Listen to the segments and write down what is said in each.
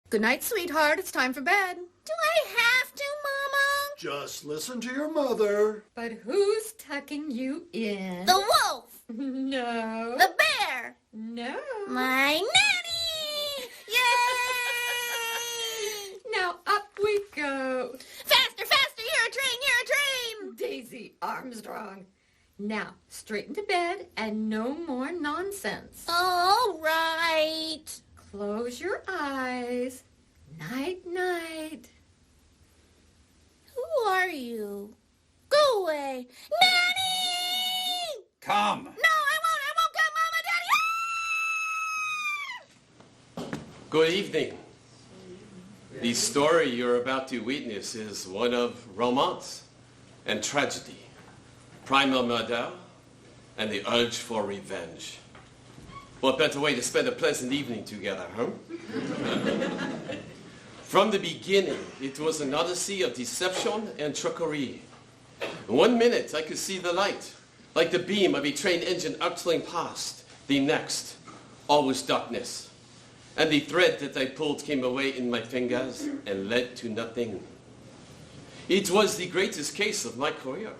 Good night, sweetheart. It's time for bed. Do I have to, Mama? Just listen to your mother. But who's tucking you in? The wolf. No. The bear. No. My nanny. Yay! Now up we go. Faster, faster. You're a train. You're a train. Daisy Armstrong. Now, straight into bed and no more nonsense. All right. Close your eyes. Night, night. Who are you? Go away. Nanny! Come. No, I won't come, Mama, Daddy. Good evening. The story you're about to witness is one of romance and tragedy, primal murder, and the urge for revenge. What better way to spend a pleasant evening together, huh? From the beginning, it was an odyssey of deception and trickery. 1 minute, I could see the light, like the beam of a train engine hurtling past. The next, all was darkness. And the thread that I pulled came away in my fingers and led to nothing. It was the greatest case of my career.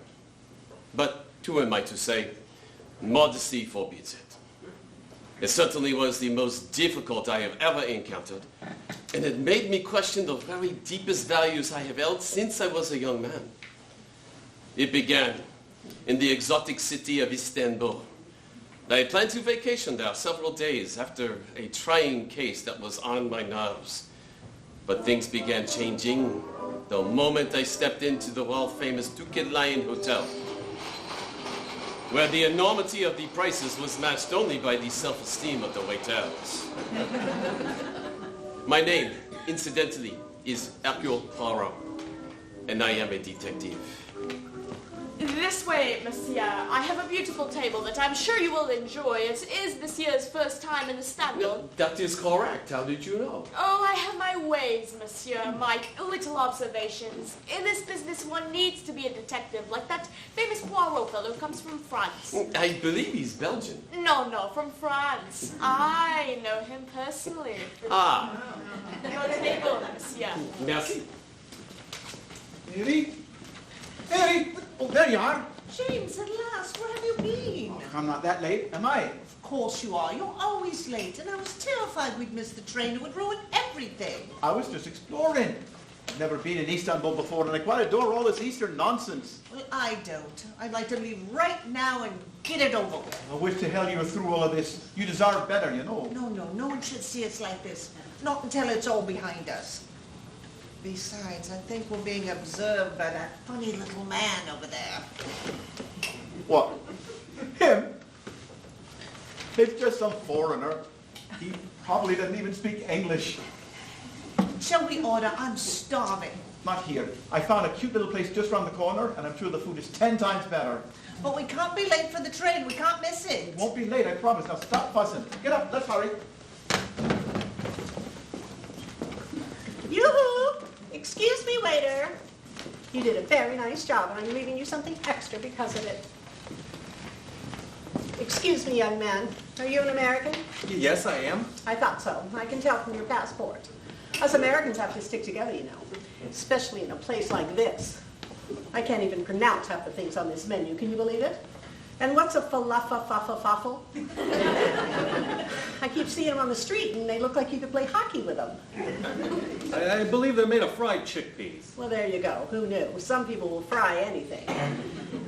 But who am I to say? Modesty forbids it. It certainly was the most difficult I have ever encountered, and it made me question the very deepest values I have held since I was a young man. It began in the exotic city of Istanbul. I planned to vacation there several days after a trying case that was on my nerves. But things began changing the moment I stepped into the world-famous Ducat Lion Hotel, where the enormity of the prices was matched only by the self-esteem of the waiters. My name, incidentally, is Hercule Poirot, and I am a detective. This way, monsieur. I have a beautiful table that I'm sure you will enjoy. It is this year's first time in Istanbul. That is correct. How did you know? Oh, I have my ways, monsieur, my little observations. In this business, one needs to be a detective, like that famous Poirot fellow who comes from France. I believe he's Belgian. No, from France. I know him personally. Ah. Your table, monsieur. Merci. Mary? Mary! Oh, there you are. James, at last, where have you been? Oh, I'm not that late, am I? Of course you are. You're always late, and I was terrified we'd miss the train. It would ruin everything. I was just exploring. I've never been in Istanbul before, and I quite adore all this Eastern nonsense. Well, I don't. I'd like to leave right now and get it over with. I wish to hell you were through all of this. You deserve better, you know. No one should see us like this. Not until it's all behind us. Besides, I think we're being observed by that funny little man over there. What? Him? It's just some foreigner. He probably doesn't even speak English. Shall we order? I'm starving. Not here. I found a cute little place just round the corner, and I'm sure the food is 10 times better. But we can't be late for the train. We can't miss it. It won't be late, I promise. Now stop fussing. Get up, let's hurry. Yoo-hoo! Excuse me, waiter. You did a very nice job, and I'm leaving you something extra because of it. Excuse me, young man. Are you an American? Yes, I am. I thought so. I can tell from your passport. Us Americans have to stick together, you know, especially in a place like this. I can't even pronounce half the things on this menu. Can you believe it? And what's a falafel? I keep seeing them on the street, and they look like you could play hockey with them. I believe they're made of fried chickpeas. Well, there you go. Who knew? Some people will fry anything.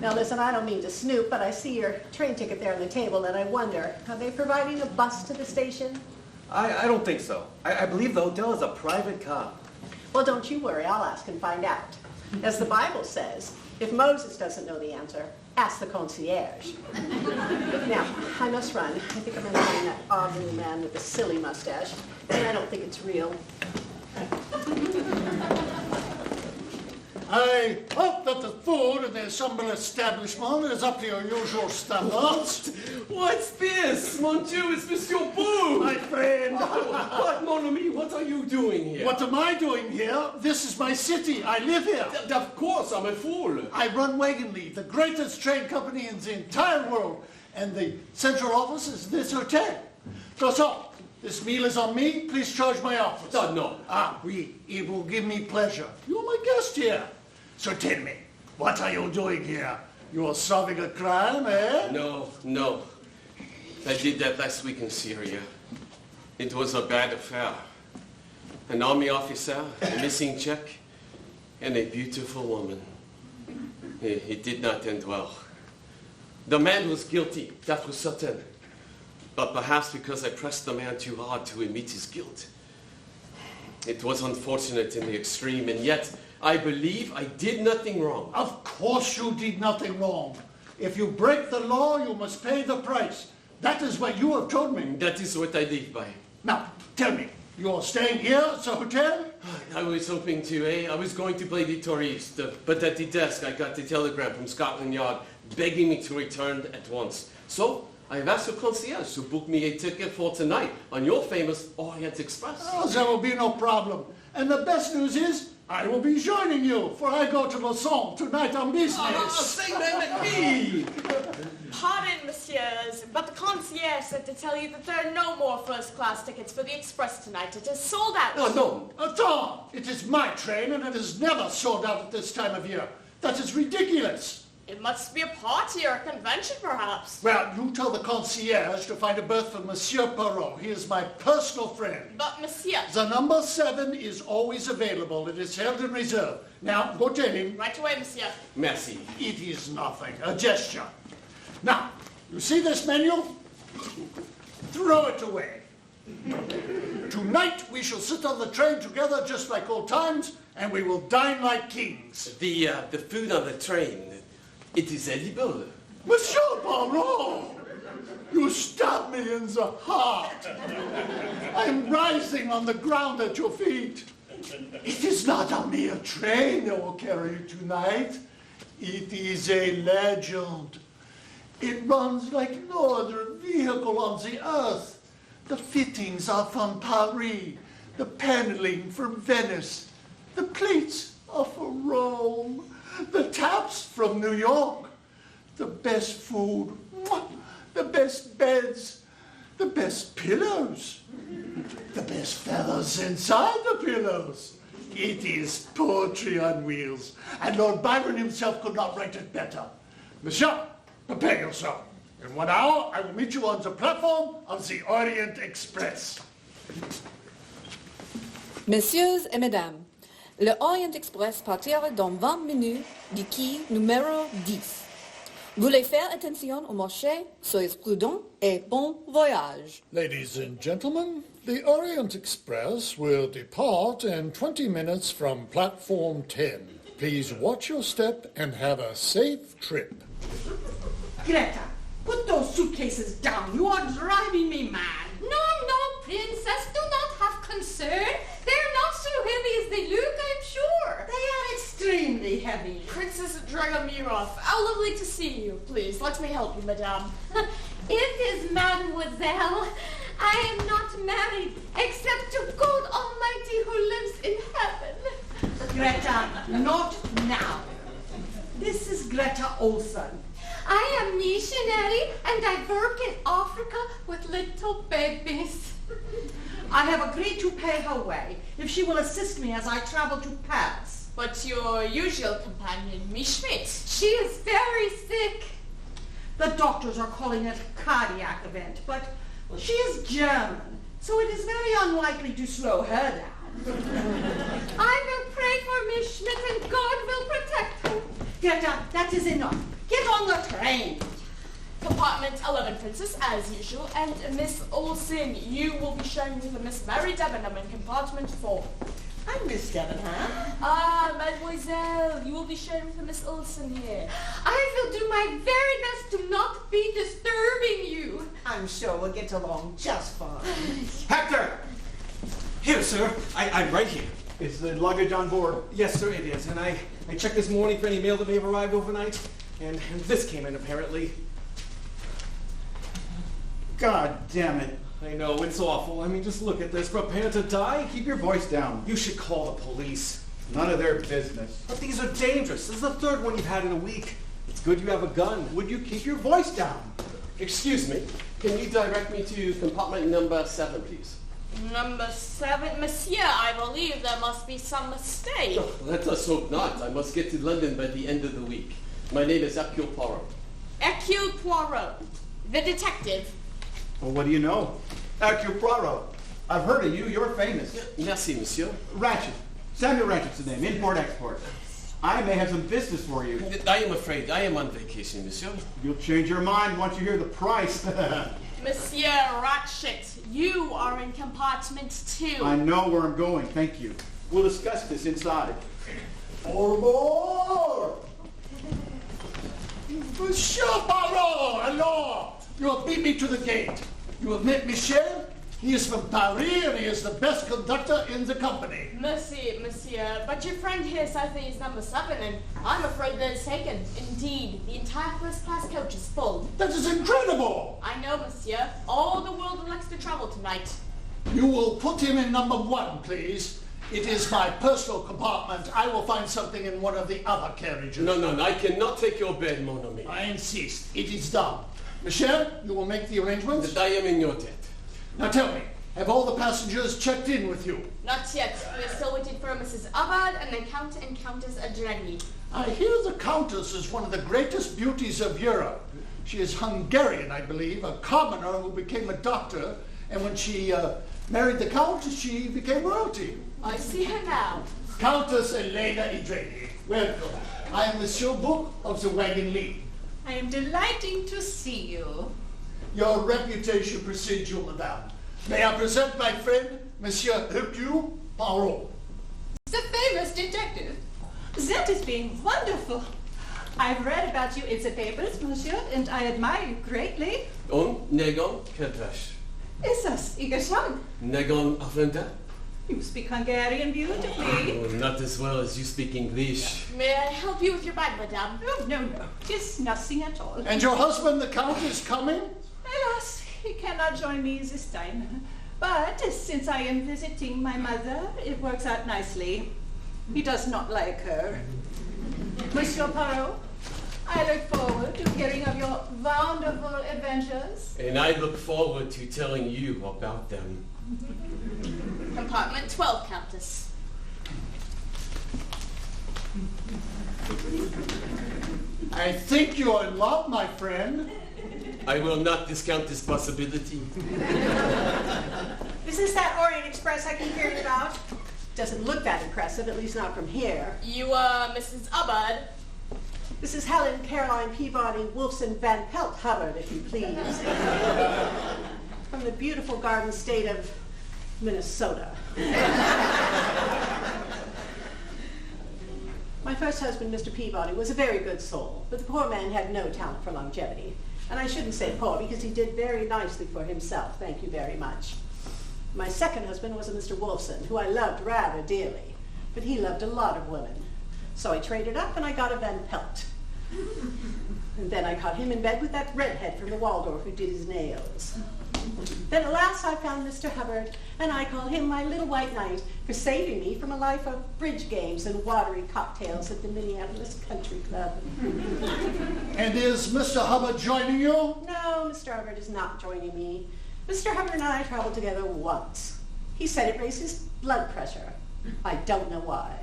Now, listen, I don't mean to snoop, but I see your train ticket there on the table, and I wonder, are they providing a bus to the station? I don't think so. I believe the hotel is a private car. Well, don't you worry. I'll ask and find out. As the Bible says, if Moses doesn't know the answer, ask the concierge. Now, I must run. I think I'm going to find that odd little man with the silly mustache, and I don't think it's real. I hope that the food in the assembled establishment is up to your usual standards. What's this? Mon Dieu, it's Monsieur Boo! My friend. What, mon ami, what are you doing here? What am I doing here? This is my city. I live here. Of course, I'm a fool. I run Wagon Lee, the greatest train company in the entire world, and the central office is this hotel. So, This meal is on me. Please charge my office. No, no. Ah, oui. It will give me pleasure. You're my guest here. So tell me, what are you doing here? You are solving a crime, eh? No. I did that last week in Syria. It was a bad affair. An army officer, a missing Czech, and a beautiful woman. It did not end well. The man was guilty, that was certain. But perhaps because I pressed the man too hard to admit his guilt. It was unfortunate in the extreme, and yet I believe I did nothing wrong. Of course you did nothing wrong. If you break the law, you must pay the price. That is what you have told me. That is what I live by. Now, tell me, you are staying here at the hotel? I was hoping to, I was going to play the touriste, but at the desk I got the telegram from Scotland Yard begging me to return at once. So I have asked the concierge to book me a ticket for tonight on your famous Orient Express. Oh, there will be no problem. And the best news is, I will be joining you, for I go to Lausanne tonight on business. Same man like me! Pardon, messieurs, but the concierge said to tell you that there are no more first-class tickets for the Express tonight. It is sold out. No. Tom, it is my train, and it is never sold out at this time of year. That is ridiculous. It must be a party or a convention, perhaps. Well, you tell the concierge to find a berth for Monsieur Perrault. He is my personal friend. But, monsieur... The number 7 is always available. It is held in reserve. Now, go tell him. Right away, monsieur. Merci. It is nothing. A gesture. Now, you see this menu? Throw it away. Tonight we shall sit on the train together just like old times, and we will dine like kings. The food on the train, it is edible. Monsieur Perrault! You stab me in the heart. I am rising on the ground at your feet. It is not a mere train that will carry you tonight. It is a legend. It runs like no other vehicle on the earth. The fittings are from Paris, the paneling from Venice, the plates are from Rome, the taps from New York, the best food, the best beds, the best pillows, the best feathers inside the pillows. It is poetry on wheels, and Lord Byron himself could not write it better. Monsieur, prepare yourself. In 1 hour, I will meet you on the platform of the Orient Express. Messieurs et mesdames, le Orient Express partira dans 20 minutes du quai numéro 10. Voulez faire attention au marché, soyez prudents et bon voyage. Ladies and gentlemen, the Orient Express will depart in 20 minutes from platform 10. Please watch your step and have a safe trip. Greta, put those suitcases down. You are driving me mad. No, princess, do not have concern. They're not so heavy as they look, I'm sure. They are extremely heavy. Princess Dragomirov, how lovely to see you. Please, let me help you, madame. It is mademoiselle. I am not married, except to God Almighty who lives in heaven. Greta, not now. This is Greta Olsen. I am missionary, and I work in Africa with little babies. I have agreed to pay her way if she will assist me as I travel to Paris. But your usual companion, Miss Schmidt. She is very sick. The doctors are calling it a cardiac event, but she is German, so it is very unlikely to slow her down. I will pray for Miss Schmidt, and God will protect her. Greta, that is enough. Get on the train. Compartment 11, Princess, as usual. And Miss Olsen, you will be sharing with Miss Mary Debenham in compartment 4. I'm Miss Debenham. Ah, mademoiselle, you will be sharing with Miss Olsen here. I will do my very best to not be disturbing you. I'm sure we'll get along just fine. Hector! Here, sir. I'm right here. Is the luggage on board? Yes, sir, it is. And I checked this morning for any mail that may have arrived overnight, and this came in, apparently. God damn it. I know, it's awful. I mean, just look at this. Prepare to die? Keep your voice down. You should call the police. None of their business. But these are dangerous. This is the third one you've had in a week. It's good you have a gun. Would you keep your voice down? Excuse me, can you direct me to compartment number 7, please? Number 7. Monsieur, I believe there must be some mistake. Oh, let us hope not. I must get to London by the end of the week. My name is Hercule Poirot. Hercule Poirot, the detective. Well, what do you know? Hercule Poirot. I've heard of you. You're famous. Merci, monsieur. Ratchet. Samuel Ratchet's the name. Import-export. I may have some business for you. I am afraid I am on vacation, monsieur. You'll change your mind once you hear the price. Monsieur Ratchet, you are in compartment 2. I know where I'm going. Thank you. We'll discuss this inside. Au revoir! Monsieur Poirot, alors! You have beat me to the gate. You have met Michel? He is from Paris and he is the best conductor in the company. Merci, monsieur. But your friend here says that he's number 7, and I'm afraid that it's taken. Indeed, the entire first-class coach is full. That is incredible! I know, monsieur. All the world elects to travel tonight. You will put him in number 1, please. It is my personal compartment. I will find something in one of the other carriages. No, I cannot take your bed, mon ami. I insist. It is done. Michel, you will make the arrangements? I am in your debt. Now tell me, have all the passengers checked in with you? Not yet. We are still waiting for Mrs. Abad and the Count and Countess Adreni. I hear the Countess is one of the greatest beauties of Europe. She is Hungarian, I believe, a commoner who became a doctor, and when she married the Count, she became royalty. I see her now. Countess Elena Adreni, welcome. I am Monsieur Book of the Wagon League. I am delighted to see you. Your reputation precedes you, madame. May I present my friend, Monsieur Hercule Poirot. The famous detective. That has been wonderful. I've read about you in the papers, monsieur, and I admire you greatly. Negon Kedvesh. Is das Igashan? Negon Avenda? You speak Hungarian beautifully. Oh, not as well as you speak English. May I help you with your bag, madame? Oh, no. It's nothing at all. And your husband, the Count, is coming? Alas, he cannot join me this time. But since I am visiting my mother, it works out nicely. He does not like her. Monsieur Poirot, I look forward to hearing of your wonderful adventures. And I look forward to telling you about them. Compartment 12, Countess. I think you are in love, my friend. I will not discount this possibility. Is this that Orient Express I keep hearing about? Doesn't look that impressive, at least not from here. You, Mrs. Abad. This is Helen Caroline Peabody Wolfson Van Pelt Hubbard, if you please. From the beautiful garden state of Minnesota. My first husband, Mr. Peabody, was a very good soul, but the poor man had no talent for longevity. And I shouldn't say poor, because he did very nicely for himself, thank you very much. My second husband was a Mr. Wolfson, who I loved rather dearly, but he loved a lot of women. So I traded up and I got a Van Pelt. And then I caught him in bed with that redhead from the Waldorf who did his nails. Then at last I found Mr. Hubbard, and I call him my little white knight for saving me from a life of bridge games and watery cocktails at the Minneapolis Country Club. And is Mr. Hubbard joining you? No, Mr. Hubbard is not joining me. Mr. Hubbard and I traveled together once. He said it raised his blood pressure. I don't know why.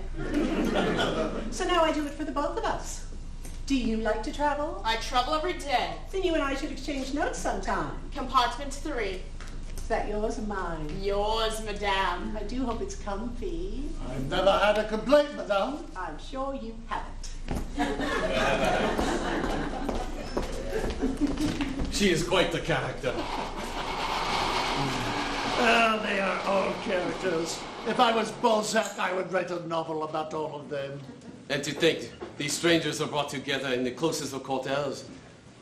So now I do it for the both of us. Do you like to travel? I travel every day. Then you and I should exchange notes sometime. Compartment 3. Is that yours or mine? Yours, madame. I do hope it's comfy. I've never had a complaint, madame. I'm sure you haven't. She is quite the character. Well, they are all characters. If I was Balzac, I would write a novel about all of them. And to think, these strangers are brought together in the closest of hotels,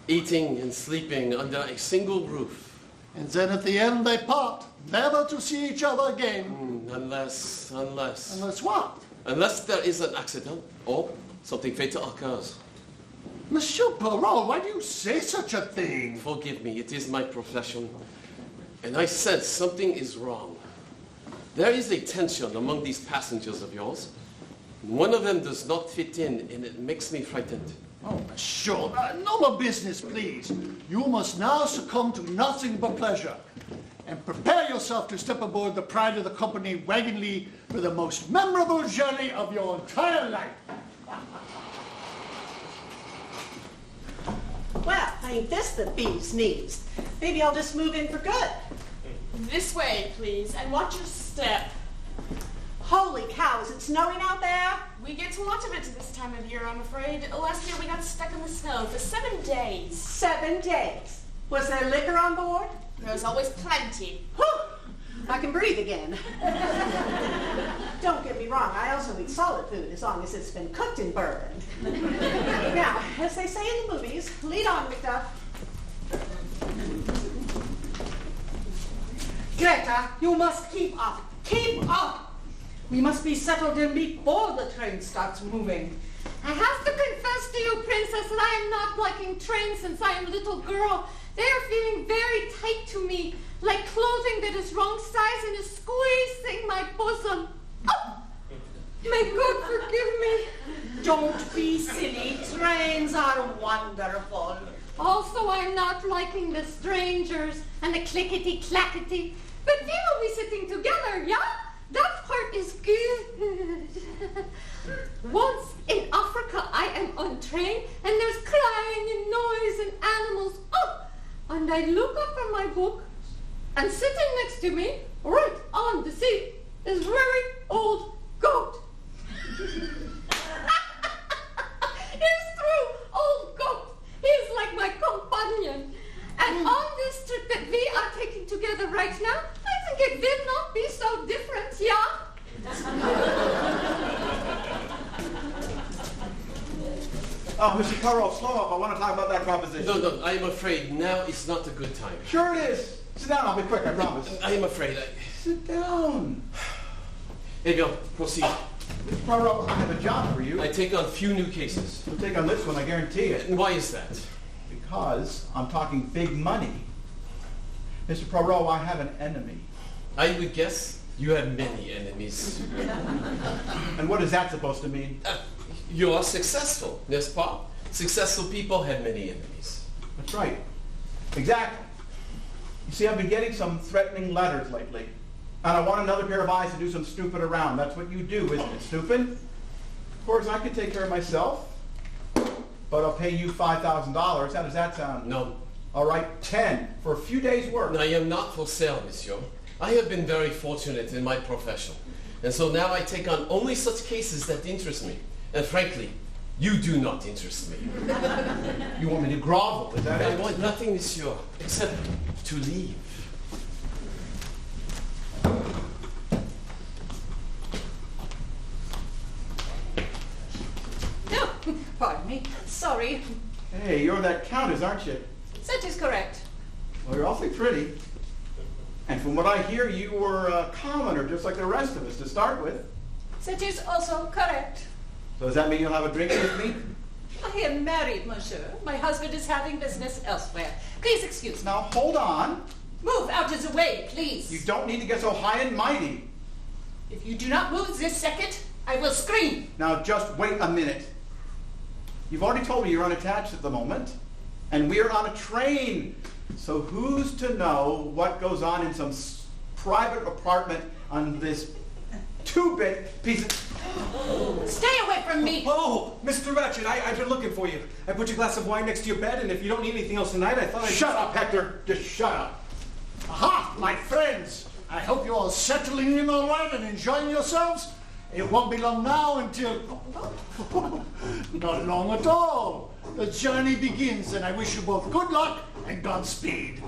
eating and sleeping under a single roof. And then at the end they part, never to see each other again. Unless... Unless what? Unless there is an accident or something fatal occurs. Monsieur Poirot, why do you say such a thing? Forgive me, it is my profession. And I sense something is wrong. There is a tension among these passengers of yours. One of them does not fit in, and it makes me frightened. Oh, monsieur, no more business, please. You must now succumb to nothing but pleasure. and prepare yourself to step aboard the Pride of the Company Wagonly for the most memorable journey of your entire life. Well, ain't this the bee's knees? Maybe I'll just move in for good. This way, please, and watch your step. Holy cow, is it snowing out there? We get a lot of it this time of year, I'm afraid. Last year we got stuck in the snow for 7 days. 7 days. Was there liquor on board? There was always plenty. Whew! I can breathe again. Don't get me wrong, I also eat solid food as long as it's been cooked in bourbon. Now, as they say in the movies, lead on, Macduff. Greta, you must keep up. Keep up! We must be settled in before the train starts moving. I have to confess to you, Princess, that I am not liking trains since I am a little girl. They are feeling very tight to me, like clothing that is wrong size and is squeezing my bosom. Oh! May God forgive me. Don't be silly. Trains are wonderful. Also, I'm not liking the strangers and the clickety-clackety. But we will be sitting together, yeah? That part is good. Once in Africa, I am on train, and there's crying and noise and animals. Oh! And I look up from my book, and sitting next to me, right on the seat, is very old goat. It's true, old goat. He's like my companion. And on this trip that we are taking together right now, I think it will not be so different, yeah? Oh, Mr. Poirot, slow up. I want to talk about that proposition. No, I am afraid now is not a good time. Sure it is. Sit down. I'll be quick, I promise. I am afraid. Sit down. Eh bien, proceed. Mr. Poirot, I have a job for you. I take on few new cases. You'll take on this one, I guarantee it. And why is that? Because I'm talking big money. Mr. Poirot, I have an enemy. I would guess you have many enemies. And what is that supposed to mean? You are successful, n'est-ce pas? Successful people have many enemies. That's right. Exactly. You see, I've been getting some threatening letters lately. And I want another pair of eyes to do some snooping around. That's what you do, isn't it, snooping? Of course, I can take care of myself. But I'll pay you $5,000. How does that sound? No. All right, 10 for a few days' work. I am not for sale, monsieur. I have been very fortunate in my profession. And so now I take on only such cases that interest me. And frankly, you do not interest me. You want me to grovel, is that it? I want nothing, monsieur, except to leave. No, pardon me. Sorry. Hey, you're that countess, aren't you? That is correct. Well, you're awfully pretty. And from what I hear, you were a commoner, just like the rest of us, to start with. That is also correct. So does that mean you'll have a drink with me? I am married, monsieur. My husband is having business elsewhere. Please excuse me. Now, hold on. Move out of the way, please. You don't need to get so high and mighty. If you do not move this second, I will scream. Now, just wait a minute. You've already told me you're unattached at the moment, and we're on a train. So who's to know what goes on in some private apartment on this two-bit piece of... Stay away from me! Oh, Mr. Ratchet, I've been looking for you. I put your glass of wine next to your bed, and if you don't need anything else tonight, I thought I'd... Shut up, Hector. Just shut up. Aha, my friends. I hope you're all settling in all right and enjoying yourselves. It won't be long now until... Not long at all. The journey begins, and I wish you both good luck and Godspeed.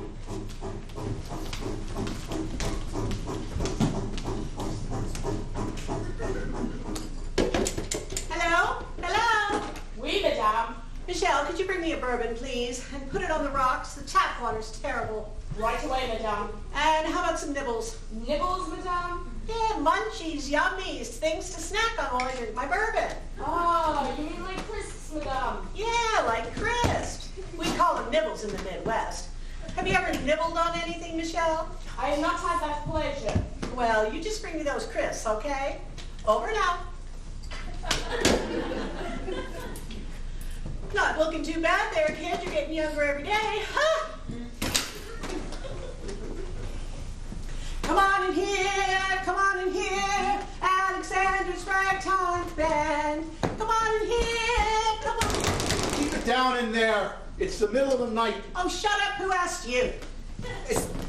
Hello? Hello? Oui, madame. Michel, could you bring me a bourbon, please? And put it on the rocks. The tap water's terrible. Right away, madame. And how about some nibbles? Nibbles, madame? Yeah, munchies, yummies, things to snack on while I drink my bourbon. Oh, you mean like crisps, madame? Yeah, like crisps. We call them nibbles in the Midwest. Have you ever nibbled on anything, Michelle? I have not had that pleasure. Well, you just bring me those crisps, okay? Over and out. Not looking too bad there, kid. You're getting younger every day. Huh? Come on in here, come on in here. Alexander's Ragtime Band. Come on in here, come on. Keep it down in there. It's the middle of the night. Oh, shut up. Who asked you?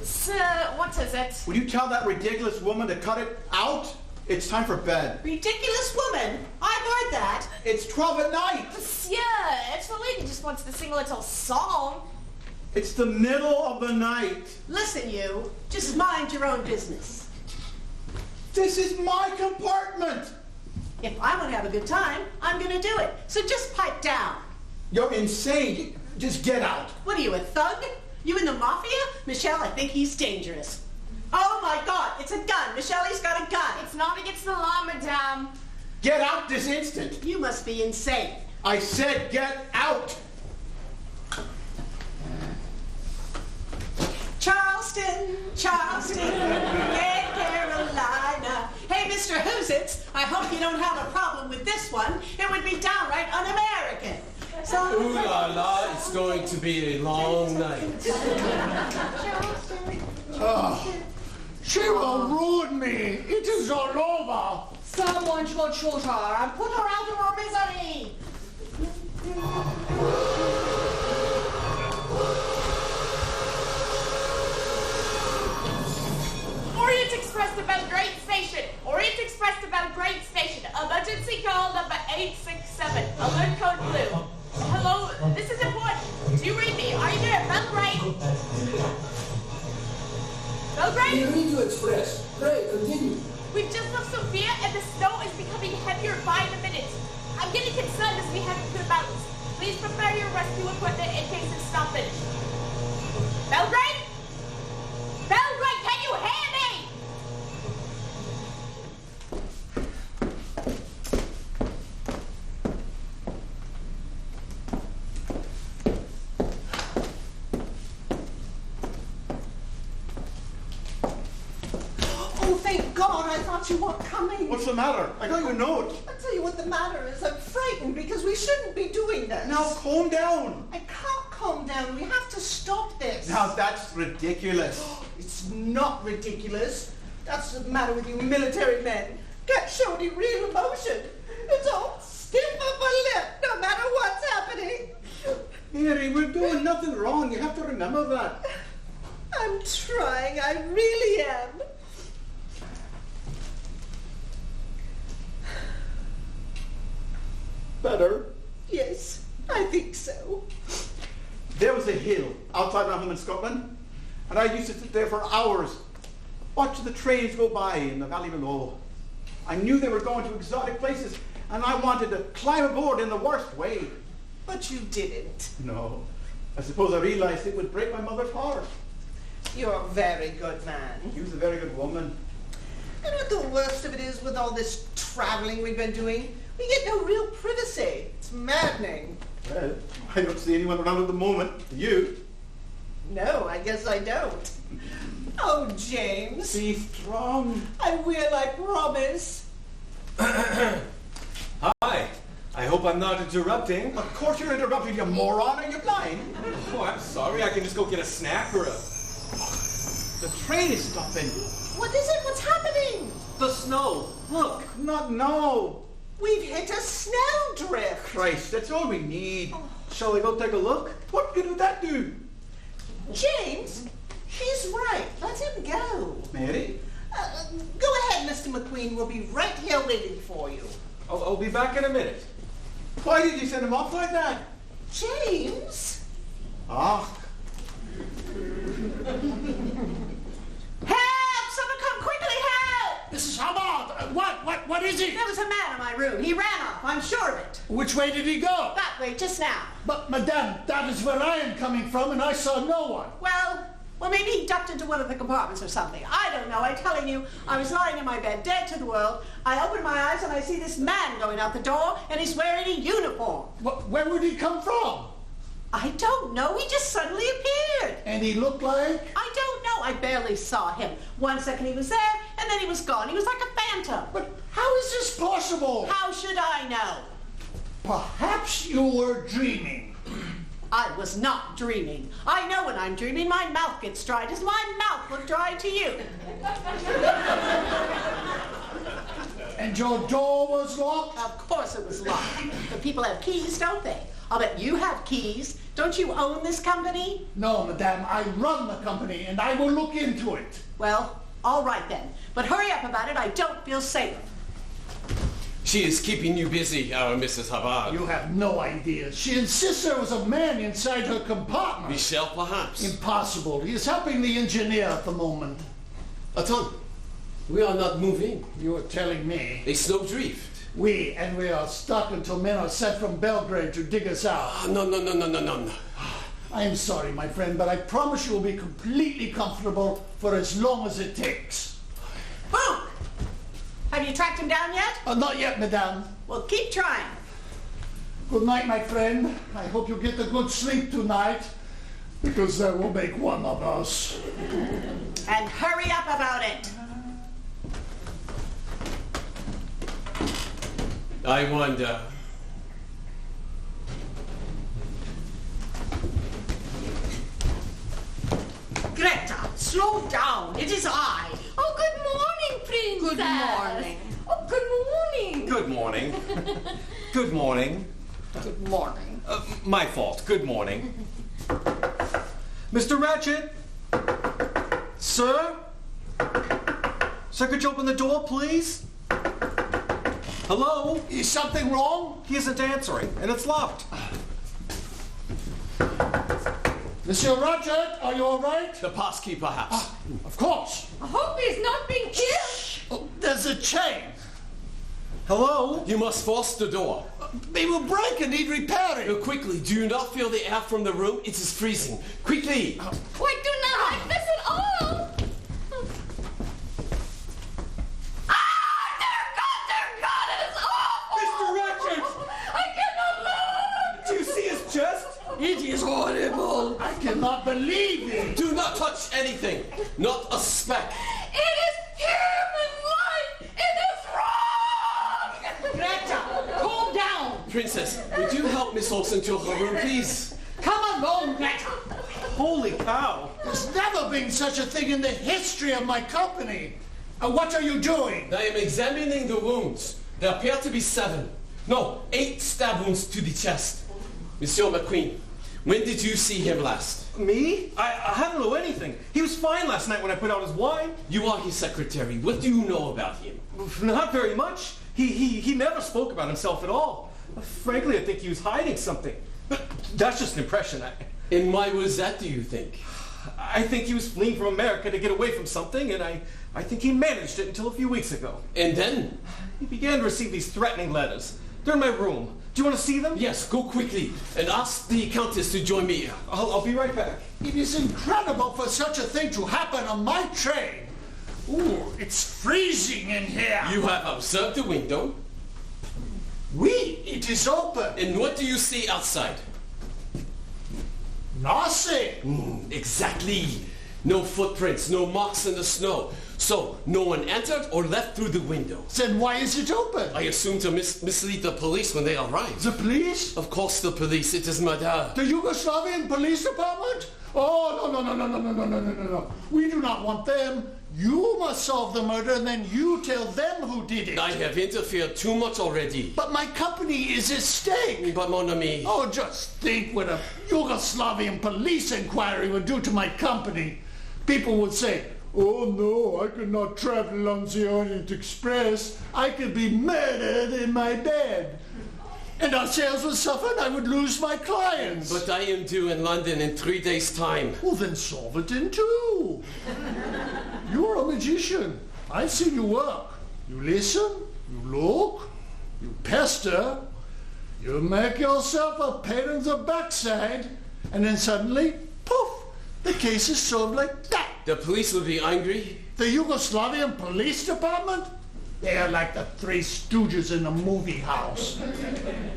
Sir, what is it? Will you tell that ridiculous woman to cut it out? It's time for bed. Ridiculous woman. I've heard that. It's 12 at night. Monsieur, it's the lady just wants to sing a little song. It's the middle of the night. Listen, you. Just mind your own business. This is my compartment. If I want to have a good time, I'm going to do it. So just pipe down. You're insane. Just get out. What are you, a thug? You in the mafia? Michel, I think he's dangerous. Oh my God, it's a gun. Michel, he's got a gun. It's not against the law, madame. Get out this instant. You must be insane. I said get out. Charleston, Charleston, North Carolina. Hey, Mr. Who's-Its, I hope you don't have a problem with this one. It would be downright un-American. So, Ooh la la, it's going to be a long night. She will ruin me. It is all over. someone should shoot her and put her out of her misery. Orient Express to Belgrade Station. Orient Express to Belgrade Station. Emergency call number 867. Alert code blue. Hello, this is important. Do you read me? Are you there? Belgrade? Belgrade? Orient Express. Pray, continue. We've just left Sofia and the snow is becoming heavier by the minute. I'm getting concerned as we head to the mountains. Please prepare your rescue equipment in case it's not finished. Belgrade? Belgrade, can you hear me? Oh, thank God, I thought you weren't coming. What's the matter? I got your note. I'll tell you what the matter is. I'm frightened because we shouldn't be doing this. Now calm down. I can't calm down. We have to stop this. Now that's ridiculous. It's not ridiculous. That's the matter with you military men. Can't show any real emotion. It's all stiff upper lip, no matter what's happening. Mary, we're doing nothing wrong. You have to remember that. I'm trying. I really am. Better. Yes, I think so. There was a hill outside my home in Scotland, and I used to sit there for hours, watching the trains go by in the valley below. I knew they were going to exotic places, and I wanted to climb aboard in the worst way. But you didn't. No. I suppose I realized it would break my mother's heart. You're a very good man. She was a very good woman. You know what the worst of it is with all this traveling we've been doing? We get no real privacy. It's maddening. Well, I don't see anyone around at the moment. You? No, I guess I don't. Oh, James. Be strong. I will, I promise. Hi. I hope I'm not interrupting. Of course you're interrupting, you moron. Are you blind? Oh, I'm sorry. I can just go get a snack or a... The train is stopping. What is it? What's happening? The snow. Look. Not now. We've hit a snowdrift. Christ, that's all we need. Shall we go take a look? What good would that do? James, he's right. Let him go. Mary? Go ahead, Mr. McQueen. We'll be right here waiting for you. I'll be back in a minute. Why did you send him off like that? James? Ah. Help! Someone come quickly, help! Mrs. Hubbard, what is it? There was a man in my room. He ran off, I'm sure of it. Which way did he go? That way, just now. But, madame, that is where I am coming from, and I saw no one. Well, maybe he ducked into one of the compartments or something. I don't know. I'm telling you, I was lying in my bed, dead to the world. I open my eyes and I see this man going out the door, and he's wearing a uniform. Where would he come from? I don't know. He just suddenly appeared. And he looked like? I don't know. I barely saw him. 1 second he was there, and then he was gone. He was like a phantom. But how is this possible? How should I know? Perhaps you were dreaming. I was not dreaming. I know when I'm dreaming, my mouth gets dry. Does my mouth look dry to you? And your door was locked? Of course it was locked. But people have keys, don't they? I'll bet you have keys. Don't you own this company? No, madame, I run the company and I will look into it. Well, all right then. But hurry up about it. I don't feel safe. She is keeping you busy, our Mrs. Havard. You have no idea. She insists there was a man inside her compartment. Michel, perhaps. Impossible. He is helping the engineer at the moment. Attends. We are not moving. You are telling me. A snowdrift. We are stuck until men are sent from Belgrade to dig us out. No. I am sorry, my friend, but I promise you will be completely comfortable for as long as it takes. Boom! Have you tracked him down yet? Not yet, madame. Well, keep trying. Good night, my friend. I hope you get a good sleep tonight, because that will make one of us. And hurry up about it. I wonder. Greta, slow down. It is I. Oh, good morning, Princess. Good morning. Oh, good morning. Good morning. Good morning. Good morning. My fault. Good morning. Mr. Ratchet? Sir? Sir, could you open the door, please? Hello? Is something wrong? He isn't answering, and it's locked. Monsieur Roger, are you all right? The passkey, perhaps. Of course. I hope he's not being killed. Oh, there's a chain. Hello? You must force the door. They will break and need repairing. Quickly, do you not feel the air from the room? It is freezing. Quickly! I do not like this at all. Dear God, it is awful. Mr. Ratchet! I cannot look. Do you see his chest? It is horrible. I cannot believe it. Do not touch anything. Not a speck. It is human life. It is wrong. Greta, calm down. Princess, would you help Miss Olsen to her room, please? Come along, Greta. Holy cow. There's never been such a thing in the history of my company. What are you doing? I am examining the wounds. There appear to be 7. No, 8 stab wounds to the chest. Monsieur McQueen, when did you see him last? Me? I don't know anything. He was fine last night when I put out his wine. You are his secretary. What do you know about him? Not very much. He never spoke about himself at all. Frankly, I think he was hiding something. But that's just an impression. And why was that, do you think? I think he was fleeing from America to get away from something, and I think he managed it until a few weeks ago. And then? He began to receive these threatening letters. They're in my room. Do you want to see them? Yes, go quickly and ask the Countess to join me. I'll be right back. It is incredible for such a thing to happen on my train. Ooh, it's freezing in here. You have observed the window? Oui, it is open. And what do you see outside? Nothing. Exactly. No footprints, no marks in the snow. So, no one entered or left through the window. Then why is it open? I assume to mislead the police when they arrive. The police? Of course the police. It is murder. The Yugoslavian police department? Oh, no. We do not want them. You must solve the murder and then you tell them who did it. I have interfered too much already. But my company is at stake. But mon ami. Oh, just think what a Yugoslavian police inquiry would do to my company. People would say, oh no, I could not travel on the Orient Express. I could be murdered in my bed. And our sales would suffer and I would lose my clients. But I am due in London in 3 days' time. Well, then solve it in 2. You're a magician. I've seen you work. You listen, you look, you pester, you make yourself a pain in the backside, and then suddenly, poof, the case is solved like that. The police will be angry. The Yugoslavian police department? They are like the 3 stooges in a movie house.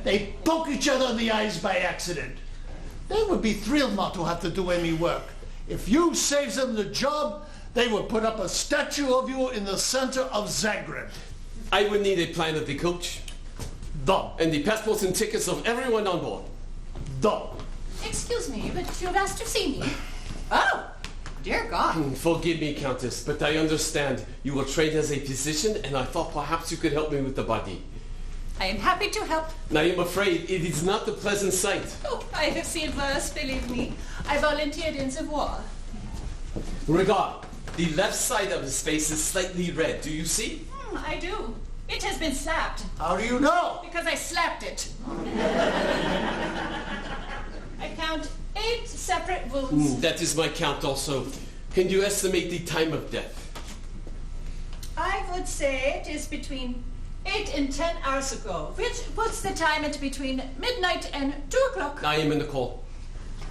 They poke each other in the eyes by accident. They would be thrilled not to have to do any work. If you saved them the job, they would put up a statue of you in the center of Zagreb. I would need a plan of the coach. Done. And the passports and tickets of everyone on board. Done. Excuse me, but you've asked to see me. Oh, dear God. Forgive me, Countess, but I understand you were trained as a physician, and I thought perhaps you could help me with the body. I am happy to help. I am afraid it is not a pleasant sight. Oh, I have seen worse, believe me. I volunteered in the war. Regard, the left side of his face is slightly red. Do you see? I do. It has been slapped. How do you know? Because I slapped it. I count 8 separate wounds. That is my count also. Can you estimate the time of death? I would say it is between 8 and 10 hours ago, which puts the time at between midnight and 2 o'clock. I am in the call.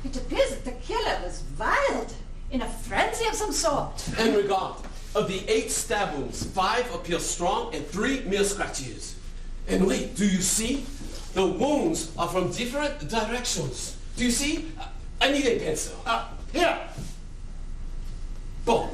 It appears that the killer was wild, in a frenzy of some sort. And regard, of the 8 stab wounds, 5 appear strong and 3 mere scratches. And wait, do you see? The wounds are from different directions. Do you see? I need a pencil. Here. Boom.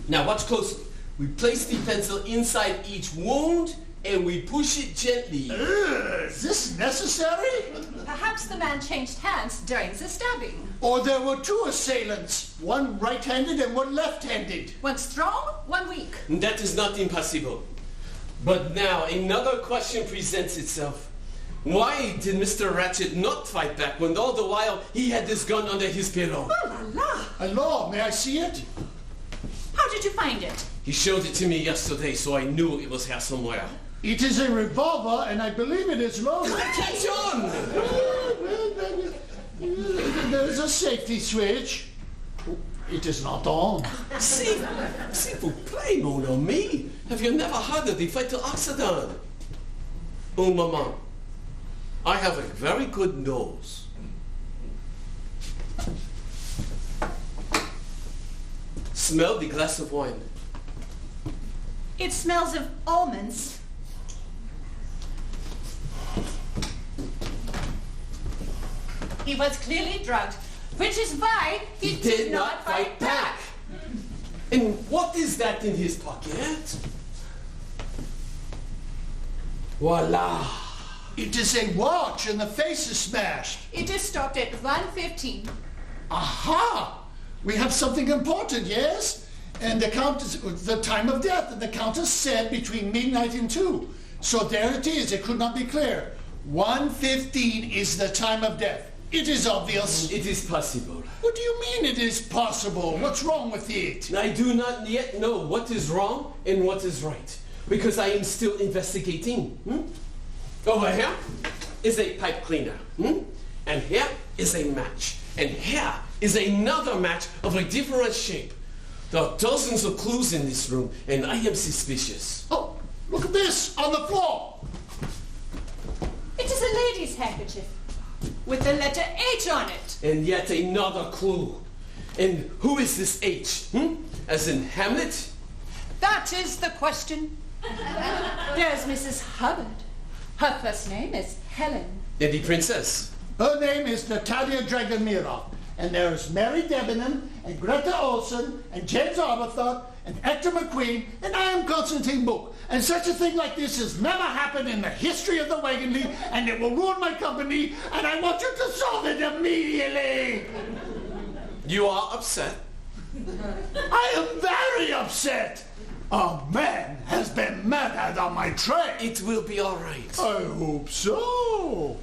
Now watch closely. We place the pencil inside each wound and we push it gently. Is this necessary? Perhaps the man changed hands during the stabbing. Or there were 2 assailants, one right-handed and one left-handed. One strong, one weak. That is not impossible. But now another question presents itself. Why did Mr. Ratchet not fight back when all the while he had this gun under his pillow? Oh la la! Hello, may I see it? How did you find it? He showed it to me yesterday, so I knew it was here somewhere. It is a revolver, and I believe it is loaded. Attention! There is a safety switch. It is not on. S'il vous plaît, mon ami. Have you never heard of the fatal accident? Oh, maman, I have a very good nose. Smell the glass of wine. It smells of almonds. He was clearly drugged, which is why He did not fight back. And what is that in his pocket? Voila. It is a watch, and the face is smashed. It is stopped at 1:15. Aha! We have something important, yes? And the count is the time of death, and the countess said between midnight and 2. So there it is. It could not be clear. 1:15 is the time of death. It is obvious. It is possible. What do you mean it is possible? What's wrong with it? I do not yet know what is wrong and what is right, because I am still investigating. Over here is a pipe cleaner. And here is a match. And here is another match of a different shape. There are dozens of clues in this room, and I am suspicious. Oh, look at this on the floor. It is a lady's handkerchief with the letter H on it. And yet another clue. And who is this H? As in Hamlet? That is the question. There's Mrs. Hubbard. Her first name is Helen. And the princess? Her name is Natalia Dragomirov. And there's Mary Debenham, and Greta Olson, and James Arbuthnot, and Hector McQueen, and I am Constantine Book. And such a thing like this has never happened in the history of the Wagon League, and it will ruin my company, and I want you to solve it immediately. You are upset? I am very upset. A man has been murdered on my train. It will be all right. I hope so.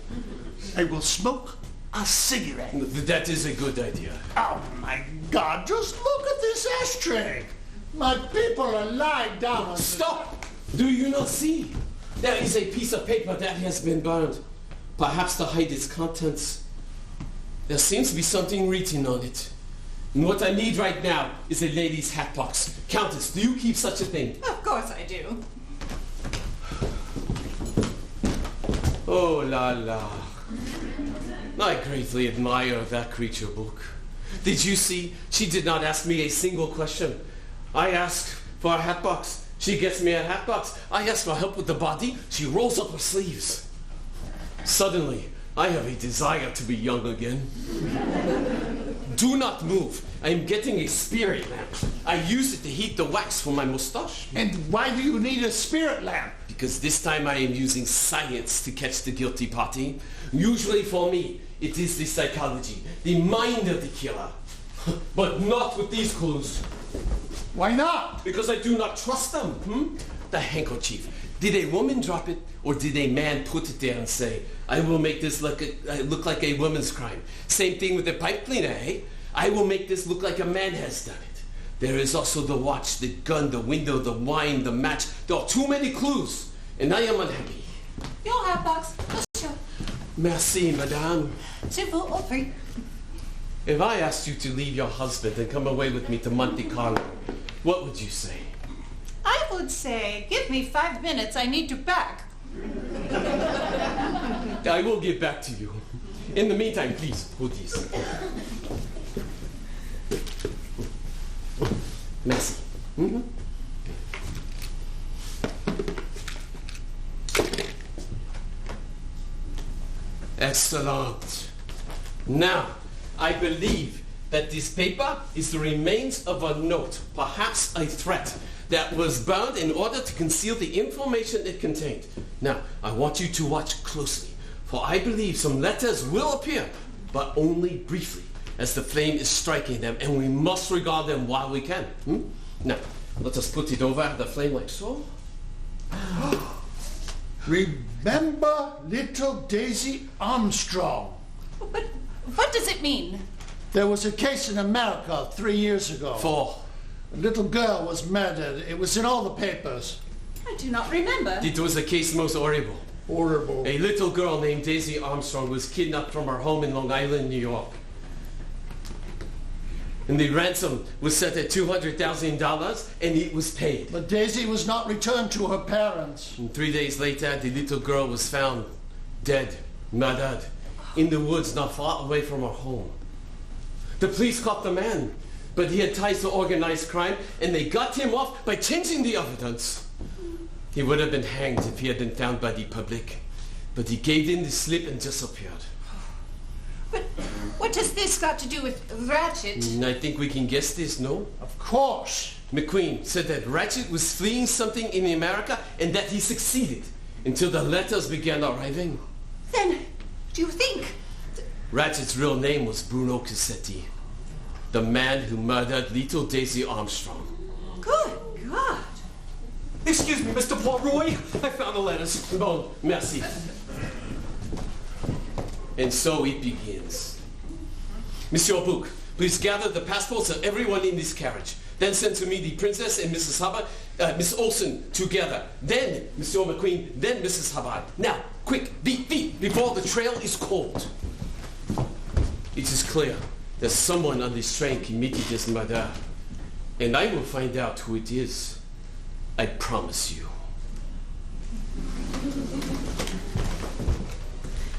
I will smoke a cigarette. That is a good idea. Oh my God, just look at this ashtray. My people are lying down on Stop! Do you not see? There is a piece of paper that has been burned. Perhaps to hide its contents. There seems to be something written on it. And what I need right now is a lady's hat box. Countess, do you keep such a thing? Of course I do. Oh la la. I greatly admire that creature book. Did you see? She did not ask me a single question. I asked for a hat box. She gets me a hat box. I ask for help with the body. She rolls up her sleeves. Suddenly, I have a desire to be young again. Do not move. I am getting a spirit lamp. I use it to heat the wax for my mustache. And why do you need a spirit lamp? Because this time I am using science to catch the guilty party. Usually for me, it is the psychology, the mind of the killer. But not with these clues. Why not? Because I do not trust them. The handkerchief. Did a woman drop it, or did a man put it there and say, I will make this look like a woman's crime? Same thing with the pipe cleaner, eh? I will make this look like a man has done it. There is also the watch, the gun, the window, the wine, the match. There are too many clues, and I am unhappy. Your hat box, monsieur. Merci, madame. C'est vous offrir. If I asked you to leave your husband and come away with me to Monte Carlo, what would you say? I would say, give me 5 minutes, I need to pack. I will get back to you. In the meantime, please, put these. Merci. Excellent. Now, I believe that this paper is the remains of a note, perhaps a threat, that was bound in order to conceal the information it contained. Now, I want you to watch closely, for I believe some letters will appear, but only briefly, as the flame is striking them, and we must regard them while we can. Now, let us put it over the flame like so. Remember little Daisy Armstrong? But what does it mean? There was a case in America 3 years ago. 4. A little girl was murdered. It was in all the papers. I do not remember. It was a case most horrible. Horrible. A little girl named Daisy Armstrong was kidnapped from her home in Long Island, New York. And the ransom was set at $200,000, and it was paid. But Daisy was not returned to her parents. And 3 days later, the little girl was found dead, murdered, in the woods not far away from her home. The police caught the man, but he had ties to organized crime, and they got him off by changing the evidence. He would have been hanged if he had been found by the public, but he gave them the slip and disappeared. But what has this got to do with Ratchet? I think we can guess this, no? Of course. McQueen said that Ratchet was fleeing something in America and that he succeeded until the letters began arriving. Then, do you think... Ratchet's real name was Bruno Cassetti, the man who murdered little Daisy Armstrong. Good God. Excuse me, Mr. Poiroy. I found the letters. Bon, merci. And so it begins. Monsieur Bouc, please gather the passports of everyone in this carriage. Then send to me the princess and Mrs. Hubbard, Miss Olsen together. Then Monsieur McQueen, then Mrs. Hubbard. Now, quick, beat, before the trail is cold. It is clear that someone on this train committed this murder. And I will find out who it is. I promise you.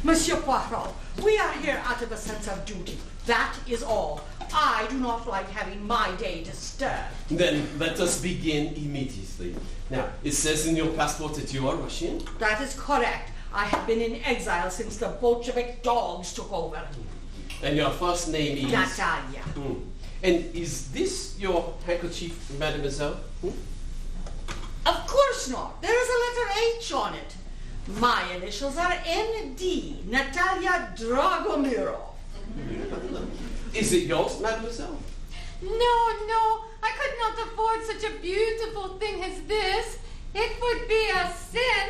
Monsieur Poirot, we are here out of a sense of duty. That is all. I do not like having my day disturbed. Then let us begin immediately. Now, it says in your passport that you are Russian? That is correct. I have been in exile since the Bolshevik dogs took over. And your first name is? Natalia. And is this your handkerchief, mademoiselle? Of course not. There is a letter H on it. My initials are N.D. Natalia Dragomirov. Is it yours, mademoiselle? No, I could not afford such a beautiful thing as this. It would be a sin.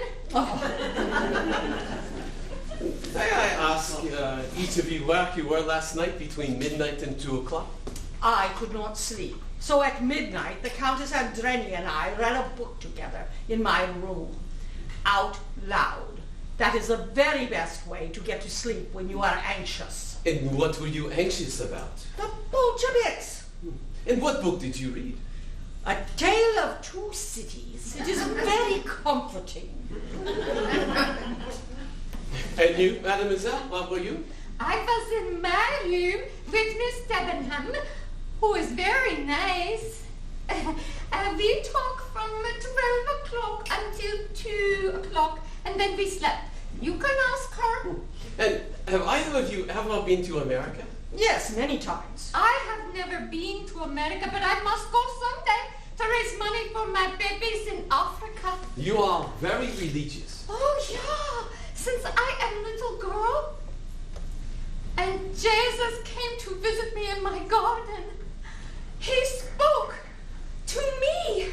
May I ask each of you where you were last night between midnight and 2 o'clock? I could not sleep. So at midnight, the Countess Andreni and I read a book together in my room, out loud. That is the very best way to get to sleep when you are anxious. And what were you anxious about? The Bolsheviks. And what book did you read? A Tale of Two Cities. It is very comforting. And you, mademoiselle, what were you? I was in my room with Miss Debenham, who is very nice. We talked from 12 o'clock until 2 o'clock, and then we slept. You can ask her. And have either of you ever been to America? Yes, many times. I have never been to America, but I must go someday to raise money for my babies in Africa. You are very religious. Oh, yeah. Since I am little girl. Jesus came to visit me in my garden. He spoke to me.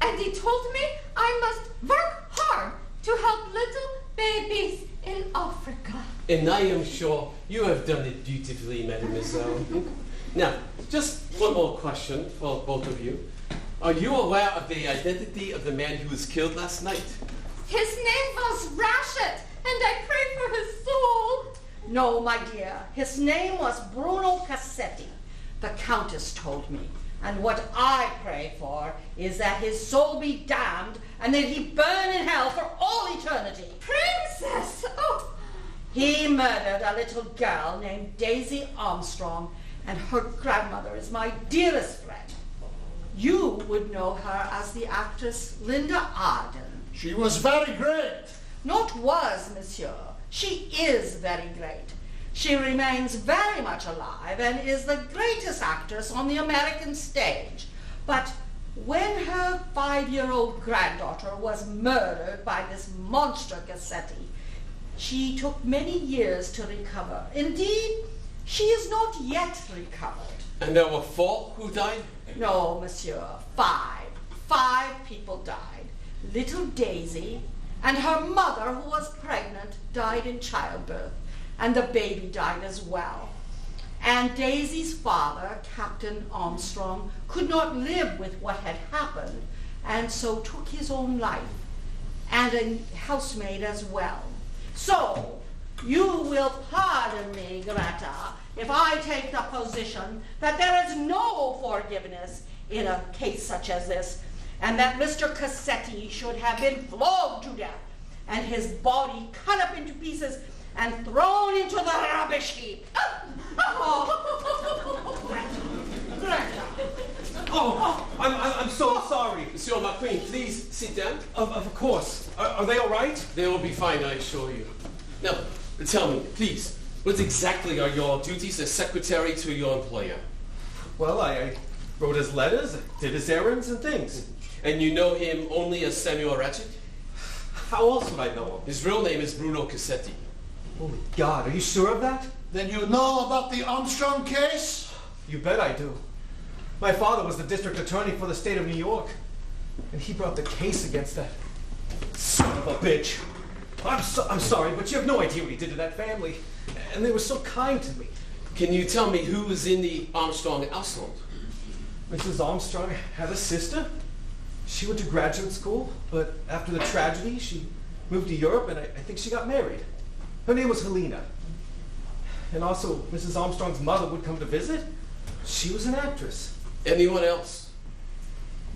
And he told me I must work hard to help little babies in Africa. And I am sure you have done it beautifully, mademoiselle. Now, just one more question for both of you. Are you aware of the identity of the man who was killed last night? His name was Rashid, and I pray for his soul. No, my dear. His name was Bruno Cassetti. The Countess told me. And what I pray for is that his soul be damned and that he burn in hell for all eternity. Princess! Oh! He murdered a little girl named Daisy Armstrong, and her grandmother is my dearest friend. You would know her as the actress Linda Arden. She was very great. Not was, monsieur. She is very great. She remains very much alive and is the greatest actress on the American stage. But when her 5-year-old granddaughter was murdered by this monster Cassetti, she took many years to recover. Indeed, she is not yet recovered. And there were 4 who died? No, monsieur, 5. 5 people died. Little Daisy and her mother, who was pregnant, died in childbirth. And the baby died as well. And Daisy's father, Captain Armstrong, could not live with what had happened, and so took his own life, and a housemaid as well. So, you will pardon me, Greta, if I take the position that there is no forgiveness in a case such as this, and that Mr. Cassetti should have been flogged to death, and his body cut up into pieces and thrown into the rubbish heap. Greta. Oh, I'm so sorry. Monsieur McQueen, please sit down. Of course. Are they all right? They will be fine, I assure you. Now, tell me, please, what exactly are your duties as secretary to your employer? Well, I wrote his letters, did his errands and things. And you know him only as Samuel Ratchet? How else would I know him? His real name is Bruno Cassetti. Holy God, are you sure of that? Then you know about the Armstrong case? You bet I do. My father was the district attorney for the state of New York, and he brought the case against that son of a bitch. I'm sorry, but you have no idea what he did to that family, and they were so kind to me. Can you tell me who was in the Armstrong household? Mrs. Armstrong had a sister. She went to graduate school, but after the tragedy, she moved to Europe, and I think she got married. Her name was Helena. And also, Mrs. Armstrong's mother would come to visit. She was an actress. Anyone else?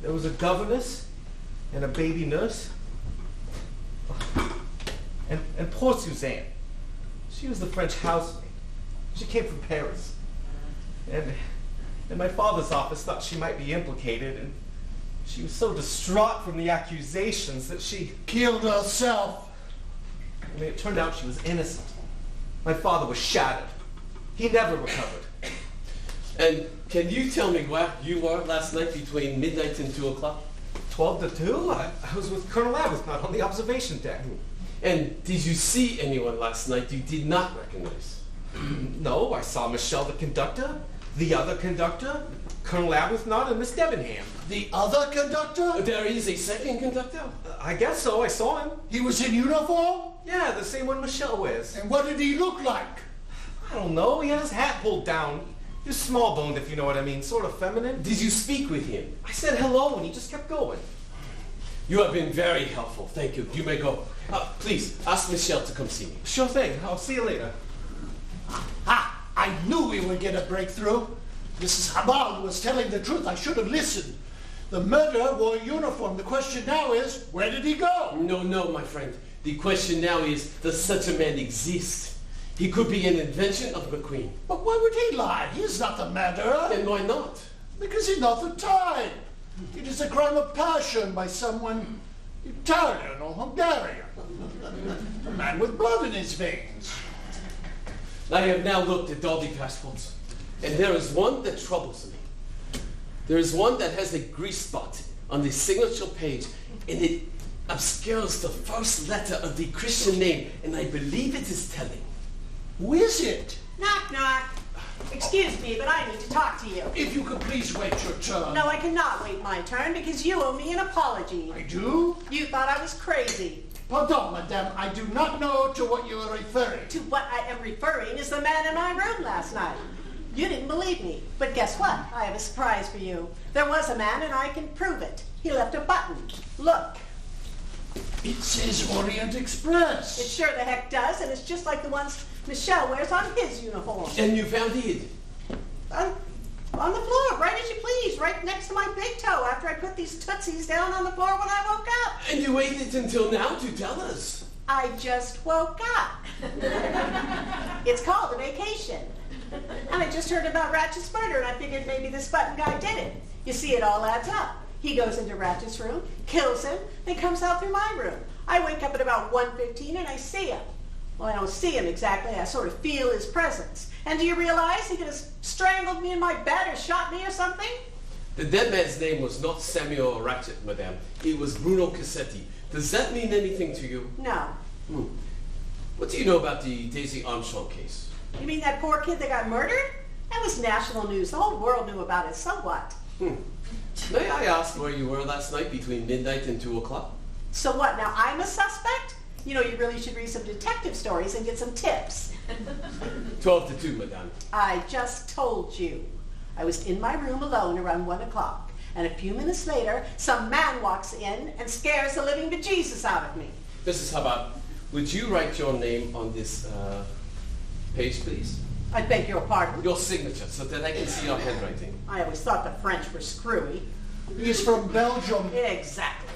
There was a governess and a baby nurse. And poor Suzanne. She was the French housemaid. She came from Paris. And my father's office thought she might be implicated, and she was so distraught from the accusations that she killed herself. I mean, it turned out she was innocent. My father was shattered. He never recovered. And can you tell me where you were last night between midnight and 2 o'clock? 12 to 2? I was with Colonel Arbuthnot on the observation deck. And did you see anyone last night you did not recognize? No, I saw Michel the conductor, the other conductor, Colonel Arbuthnot, and Miss Debenham. The other conductor? There is a second conductor? I guess so. I saw him. He was in uniform? Yeah, the same one Michel wears. And what did he look like? I don't know. He had his hat pulled down. He was small-boned, if you know what I mean. Sort of feminine. Did you speak with him? I said hello, and he just kept going. You have been very helpful. Thank you. You may go. Please, ask Michel to come see me. Sure thing. I'll see you later. Ha! I knew we would get a breakthrough. Mrs. Habard was telling the truth. I should have listened. The murderer wore a uniform. The question now is, where did he go? No, my friend. The question now is, does such a man exist? He could be an invention of McQueen. But why would he lie? He's not the murderer. Then why not? Because he's not the type. It is a crime of passion by someone Italian or Hungarian. A man with blood in his veins. I have now looked at all the passports, and there is one that troubles me. There is one that has a grease spot on the signature page, and it obscures the first letter of the Christian name, and I believe it is telling. Who is it? Knock, knock. Excuse me, but I need to talk to you. If you could please wait your turn. No, I cannot wait my turn because you owe me an apology. I do? You thought I was crazy. Pardon, madame, I do not know to what you are referring. To what I am referring is the man in my room last night. You didn't believe me, but guess what? I have a surprise for you. There was a man and I can prove it. He left a button. Look. It says Orient Express. It sure the heck does, and it's just like the ones Michel wears on his uniform. And you found it? On the floor, right as you please, right next to my big toe after I put these tootsies down on the floor when I woke up. And you waited until now to tell us. I just woke up. It's called a vacation. And I just heard about Ratchet's murder, and I figured maybe this button guy did it. You see, it all adds up. He goes into Ratchet's room, kills him, then comes out through my room. I wake up at about 1:15 and I see him. Well, I don't see him exactly. I sort of feel his presence. And do you realize he could have strangled me in my bed or shot me or something? The dead man's name was not Samuel Ratchet, madame. It was Bruno Cassetti. Does that mean anything to you? No. What do you know about the Daisy Armstrong case? You mean that poor kid that got murdered? That was national news. The whole world knew about it. So what? May I ask where you were last night between midnight and 2 o'clock? So what, now I'm a suspect? You know, you really should read some detective stories and get some tips. 12 to 2, madame. I just told you. I was in my room alone around 1 o'clock, and a few minutes later, some man walks in and scares the living bejesus out of me. Mrs. Hubbard, would you write your name on this page, please? I beg your pardon? Your signature, so that I can see your handwriting. I always thought the French were screwy. He's from Belgium. Exactly.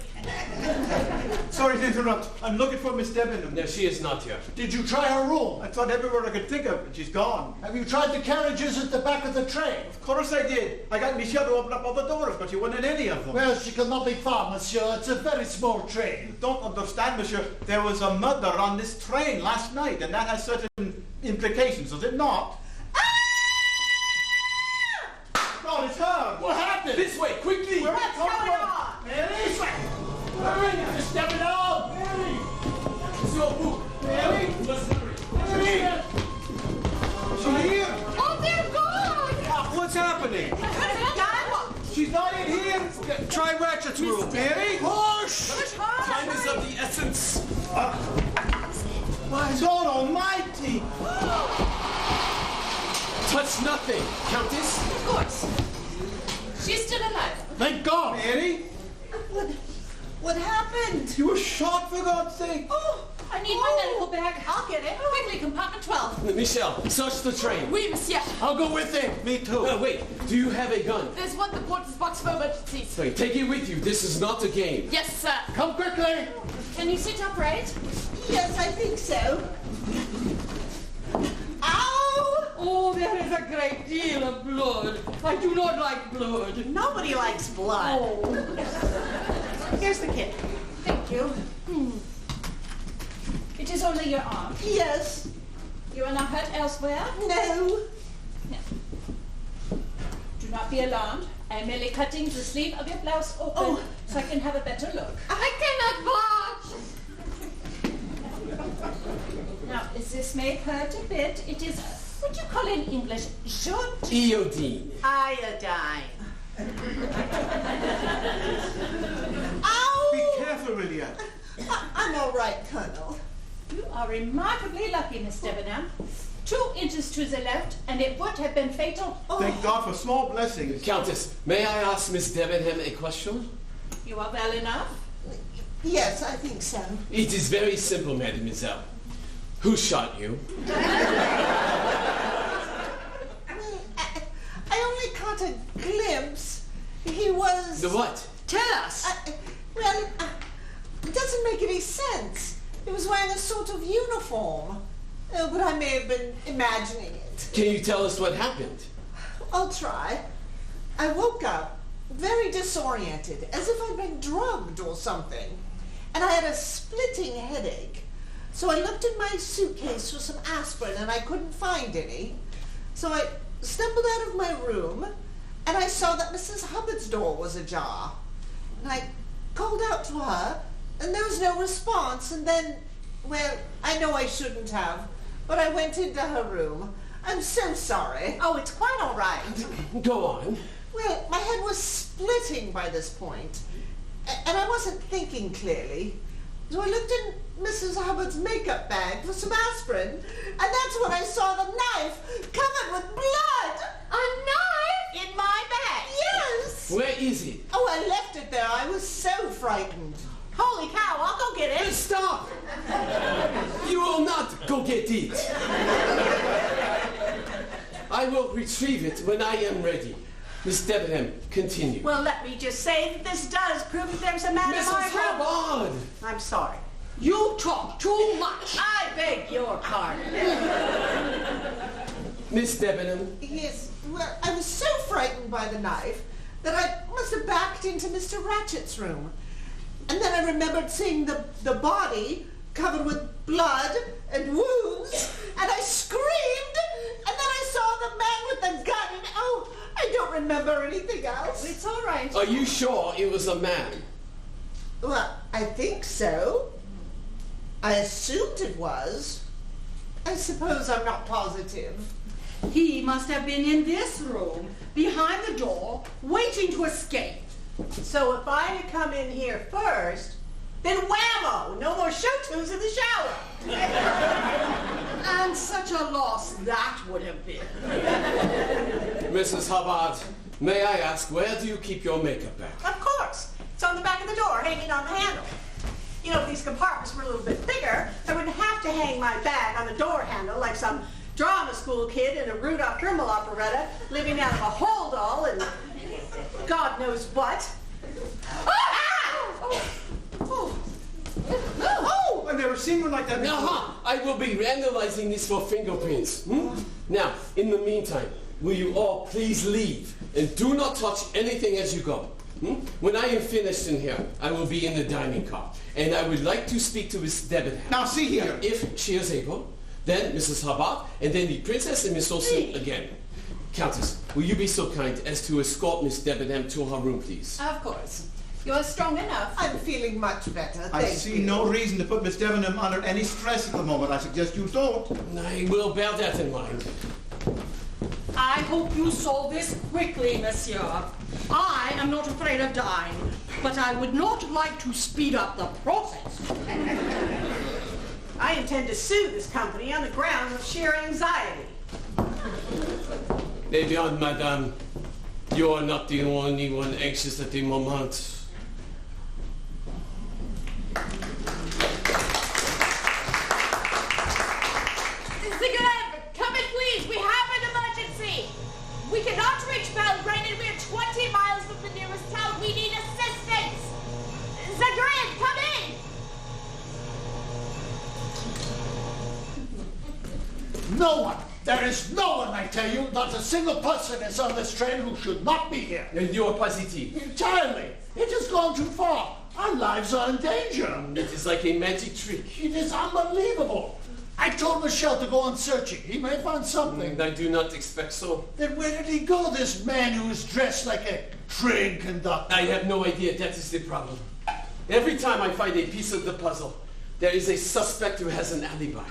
Sorry to interrupt. I'm looking for Miss Debenham. No, she is not here. Did you try her room? I tried everywhere I could think of, but she's gone. Have you tried the carriages at the back of the train? Of course I did. I got Michel to open up all the doors, but she wasn't in any of them. Well, she cannot be far, monsieur. It's a very small train. You don't understand, monsieur. There was a murder on this train last night, and that has certain implications, does it not? God, it's her! What happened? This way, quickly! What's going on? Mary! Hurry! Miss Debenham! Mary! It's your book. Mary! Let's hurry. Mary! She's here! Oh, dear God! What's happening? Guy, She's not in here! Try Ratchet's room. Mary? Push! Time is of the essence. My God almighty! Touch nothing, Countess. Of course. She's still alive. Thank God! Mary? What happened? You were shot, for God's sake! Oh, I need my medical bag. I'll get it. Quickly, compartment 12. Michel, search the train. Oui, monsieur. I'll go with him. Me too. Wait, do you have a gun? There's one in the porter's box for emergencies. Wait, take it with you. This is not a game. Yes, sir. Come quickly. Can you sit upright? Yes, I think so. Ow! Oh, there is a great deal of blood. I do not like blood. Nobody likes blood. Here's the kit. Thank you. It is only your arm. Yes. You are not hurt elsewhere? No. Do not be alarmed. I am merely cutting the sleeve of your blouse open so I can have a better look. I cannot watch. Now, as this may hurt a bit, it is, what do you call in English, jute? Iodine. Iodine. Ow! Be careful, Lydia. I'm all right, Colonel. You are remarkably lucky, Miss Debenham. 2 inches to the left, and it would have been fatal. Thank God for small blessings. Countess, may I ask Miss Debenham a question? You are well enough. Yes, I think so. It is very simple, mademoiselle. Who shot you? I only caught a glimpse. He was... The what? Tell us. It doesn't make any sense. He was wearing a sort of uniform. Oh, but I may have been imagining it. Can you tell us what happened? I'll try. I woke up very disoriented, as if I'd been drugged or something. And I had a splitting headache. So I looked in my suitcase for some aspirin and I couldn't find any. So I stumbled out of my room and I saw that Mrs. Hubbard's door was ajar. And I called out to her and there was no response. And then, well, I know I shouldn't have, but I went into her room. I'm so sorry. Oh, it's quite all right. Go on. Well, my head was splitting by this point, and I wasn't thinking clearly. So I looked in Mrs. Hubbard's makeup bag for some aspirin, and that's when I saw the knife covered with blood. A knife? In my bag? Yes. Where is it? Oh, I left it there. I was so frightened. Holy cow, I'll go get it. Stop! You will not go get it. I will retrieve it when I am ready. Miss Debenham, continue. Well, let me just say that this does prove that there's a man in Mrs. my room. Hubbard! I'm sorry. You talk too much. I beg your pardon. Miss Debenham, Yes, well, I was so frightened by the knife that I must have backed into Mr. Ratchet's room. And then I remembered seeing the body covered with blood and wounds, and I screamed, and then I saw the man with the gun, and oh, I don't remember anything else. It's all right. are you sure it was a man? Well, I think so. I assumed it was. I suppose I'm not positive. He must have been in this room, behind the door, waiting to escape. So if I had come in here first, then whammo! No more shoot-twos in the shower. And such a loss that would have been. Mrs. Hubbard, may I ask, where do you keep your makeup bag? Of course. It's on the back of the door, hanging on the handle. You know, if these compartments were a little bit bigger, I wouldn't have to hang my bag on the door handle like some drama school kid in a Rudolph Trimble operetta living out of a hold all and God knows what. Oh, I've never seen one like that before. Aha! I will be analyzing this for fingerprints. Now, in the meantime, will you all please leave and do not touch anything as you go? When I am finished in here, I will be in the dining car, and I would like to speak to Miss Debenham. Now, see here. If she is able, then Mrs. Hubbard, and then the princess and Miss Olsen again. Countess, will you be so kind as to escort Miss Debenham to her room, please? Of course. You're strong enough. I'm feeling much better. I Thank see you. no reason to put Miss Debenham under any stress at the moment. I suggest you don't. I will bear that in mind. I hope you solve this quickly, monsieur. I am not afraid of dying, but I would not like to speed up the process. I intend to sue this company on the grounds of sheer anxiety. Eh bien, madame, you are not the only one anxious at the moment. Come in, please. We have an emergency. We cannot reach Belgrade, and we are 20 miles from the nearest town. We need assistance. Zagrean, come in. No one. There is no one, I tell you. Not a single person is on this train who should not be here. And you are positive? Entirely. It has gone too far. Our lives are in danger. It is like a magic trick. It is unbelievable. I told Michel to go on searching. He may find something. I do not expect so. Then where did he go, this man who is dressed like a train conductor? I have no idea. That is the problem. Every time I find a piece of the puzzle, there is a suspect who has an alibi.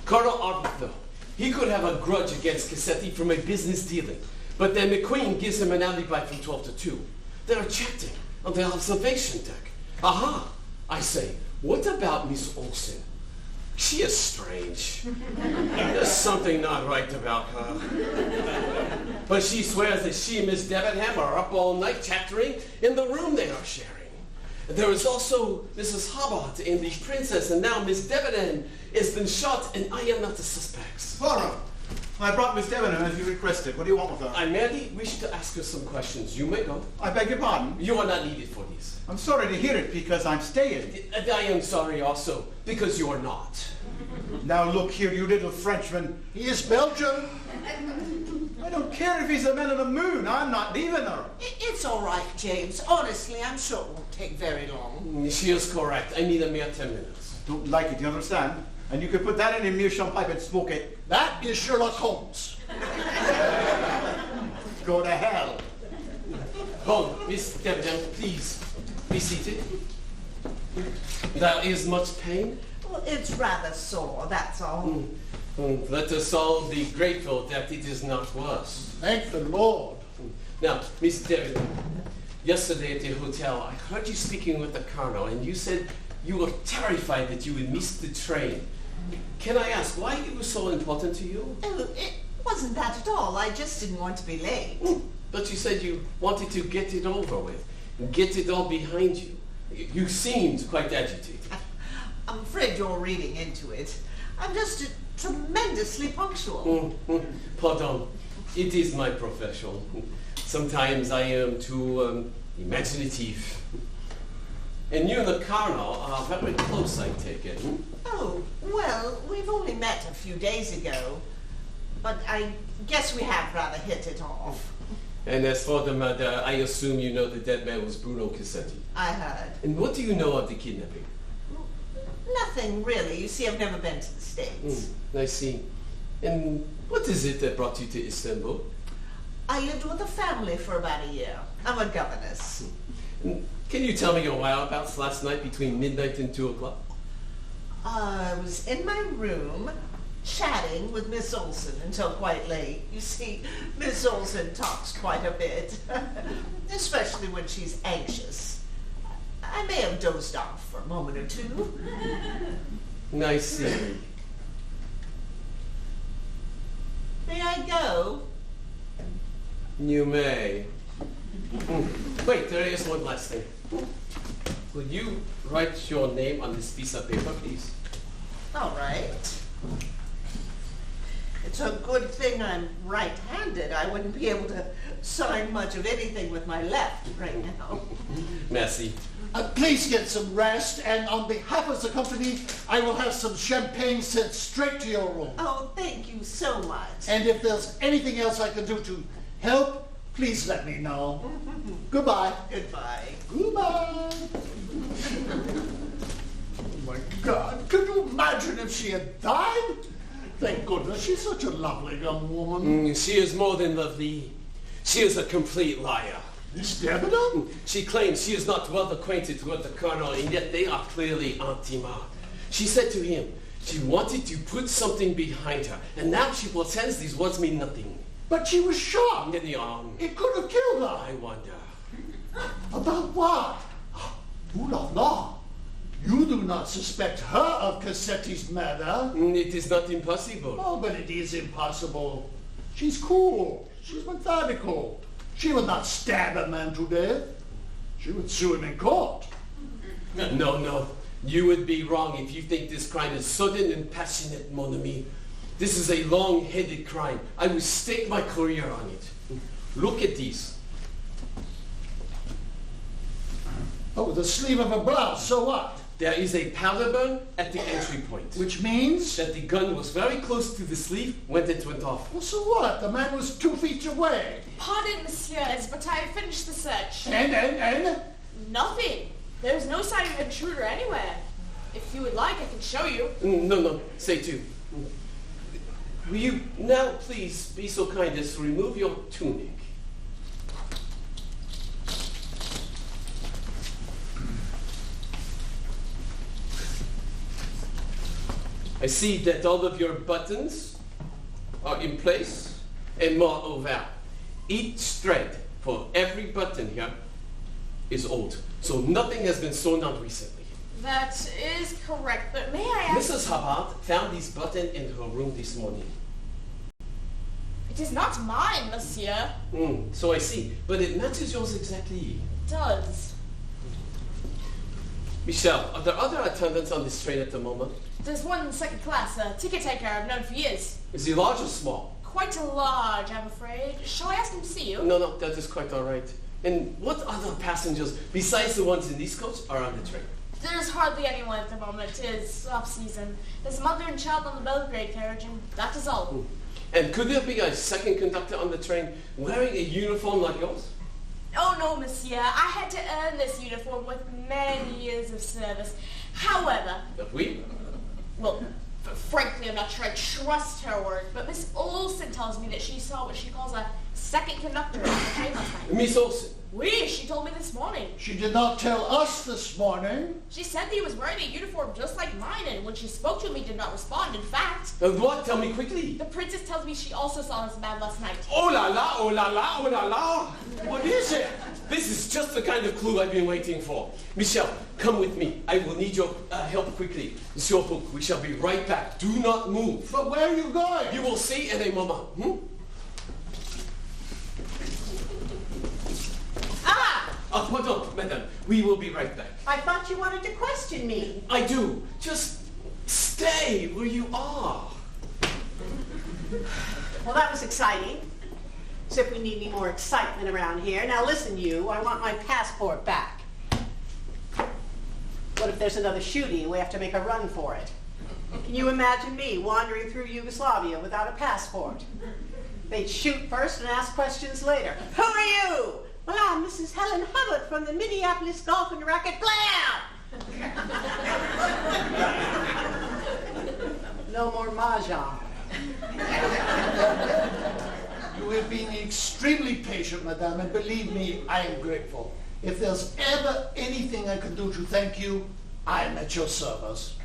Colonel Arbuthnot. He could have a grudge against Cassetti from a business dealing, but then McQueen gives him an alibi from 12 to 2. They are chatting on the observation deck. Aha! I say, what about Miss Olsen? She is strange. There's something not right about her. But she swears that she and Miss Debenham are up all night chattering in the room they are sharing. There is also Mrs. Hubbard and the princess, and now Miss Debenham has been shot, and I am not the suspects. Laura, I brought Miss Debenham as you requested. What do you want with her? I merely wish to ask her some questions. You may go. I beg your pardon? You are not needed for these. I'm sorry to hear it because I'm staying. I am sorry also because you are not. Now look here, you little Frenchman. He is Belgian. I don't care if he's the man of the moon. I'm not leaving her. It's all right, James. Honestly, I'm sure it won't take very long. She is correct. I need a mere 10 minutes. Don't like it, you understand? And you can put that in a meerschaum pipe and smoke it. That is Sherlock Holmes. Go to hell. Hold, Miss Debenham, please be seated. There is much pain? Well, it's rather sore, that's all. Let us all be grateful that it is not worse. Thank the Lord. Now, Miss David, yesterday at the hotel, I heard you speaking with the colonel, and you said you were terrified that you would miss the train. Can I ask why it was so important to you? Oh, it wasn't that at all. I just didn't want to be late. But you said you wanted to get it over with, and get it all behind you. You seemed quite agitated. I'm afraid you're reading into it. I'm just tremendously punctual. Pardon. It is my profession. Sometimes I am too imaginative. And you and the colonel are very close, I take it. Oh, well, we've only met a few days ago, but I guess we have rather hit it off. And as for the murder, I assume you know the dead man was Bruno Cassetti. I heard. And what do you know of the kidnapping? Nothing really. You see, I've never been to the States. I see. And what is it that brought you to Istanbul? I lived with a family for about a year. I'm a governess. Can you tell me your whereabouts last night between midnight and 2 o'clock? I was in my room chatting with Miss Olson until quite late. You see, Miss Olson talks quite a bit, especially when she's anxious. I may have dozed off for a moment or two. I see. May I go? You may. Wait, there is one last thing. Would you write your name on this piece of paper, please? All right. It's a good thing I'm right-handed. I wouldn't be able to sign much of anything with my left right now. Merci. Please get some rest, and on behalf of the company, I will have some champagne sent straight to your room. Oh, thank you so much. And if there's anything else I can do to help, please let me know. Goodbye. Goodbye. Goodbye. Oh my God, could you imagine if she had died? Thank goodness, she's such a lovely young woman. She is more than lovely. She is a complete liar. Miss Debenham? She claims she is not well acquainted with the colonel, and yet they are clearly intimat. She said to him she wanted to put something behind her, and now she pretends these words mean nothing. But she was shot. In the arm. It could have killed her. I wonder. About what? Ooh la la. You do not suspect her of Cassetti's murder. It is not impossible. Oh, but it is impossible. She's cool. She's methodical. She would not stab a man to death. She would sue him in court. No. You would be wrong if you think this crime is sudden and passionate, mon ami. This is a long-headed crime. I will stake my career on it. Look at these. Oh, the sleeve of a blouse, so what? There is a powder burn at the entry point. Which means? That the gun was very close to the sleeve when it went off. Well, so what? The man was 2 feet away. Pardon, messieurs, but I have finished the search. And? Nothing. There's no sign of an intruder anywhere. If you would like, I can show you. No, say two. Will you now please be so kind as to remove your tunic? I see that all of your buttons are in place, and moreover, each thread for every button here is old, so nothing has been sewn on recently. That is correct, but may I ask... Mrs. Hubbard found this button in her room this morning. It is not mine, monsieur. So I see, but it matches yours exactly. It does. Michel, are there other attendants on this train at the moment? There's one in second class, a ticket taker I've known for years. Is he large or small? Quite a large, I'm afraid. Shall I ask him to see you? No, that is quite all right. And what other passengers, besides the ones in this coach, are on the train? There's hardly anyone at the moment. It is off-season. There's mother and child on the Belgrade carriage, and that is all. And could there be a second conductor on the train wearing a uniform like yours? Oh, no, monsieur. I had to earn this uniform with many years of service. However... But we? Well, frankly, I'm not sure I trust her word, but Miss Olson tells me that she saw what she calls a second conductor on the train last night. Miss Olsen. Oui, she told me this morning. She did not tell us this morning. She said he was wearing a uniform just like mine, and when she spoke to him, he did not respond. In fact, What? Tell me quickly. the princess tells me she also saw this man last night. Oh la la, oh la la, oh la la. What is it? This is just the kind of clue I've been waiting for. Michel, come with me. I will need your help quickly. Monsieur Book, we shall be right back. Do not move. But where are you going? You will see in a moment. Pardon, madame. We will be right back. I thought you wanted to question me. I do. Just stay where you are. Well, that was exciting. As if we need any more excitement around here. Now listen, you, I want my passport back. What if there's another shooting and we have to make a run for it? Can you imagine me wandering through Yugoslavia without a passport? They'd shoot first and ask questions later. Who are you? Well, I'm Mrs. Helen Hubbard from the Minneapolis Golf and Racquet Blam! No more mahjong. You have been extremely patient, madame, and believe me, I am grateful. If there's ever anything I can do to thank you, I am at your service.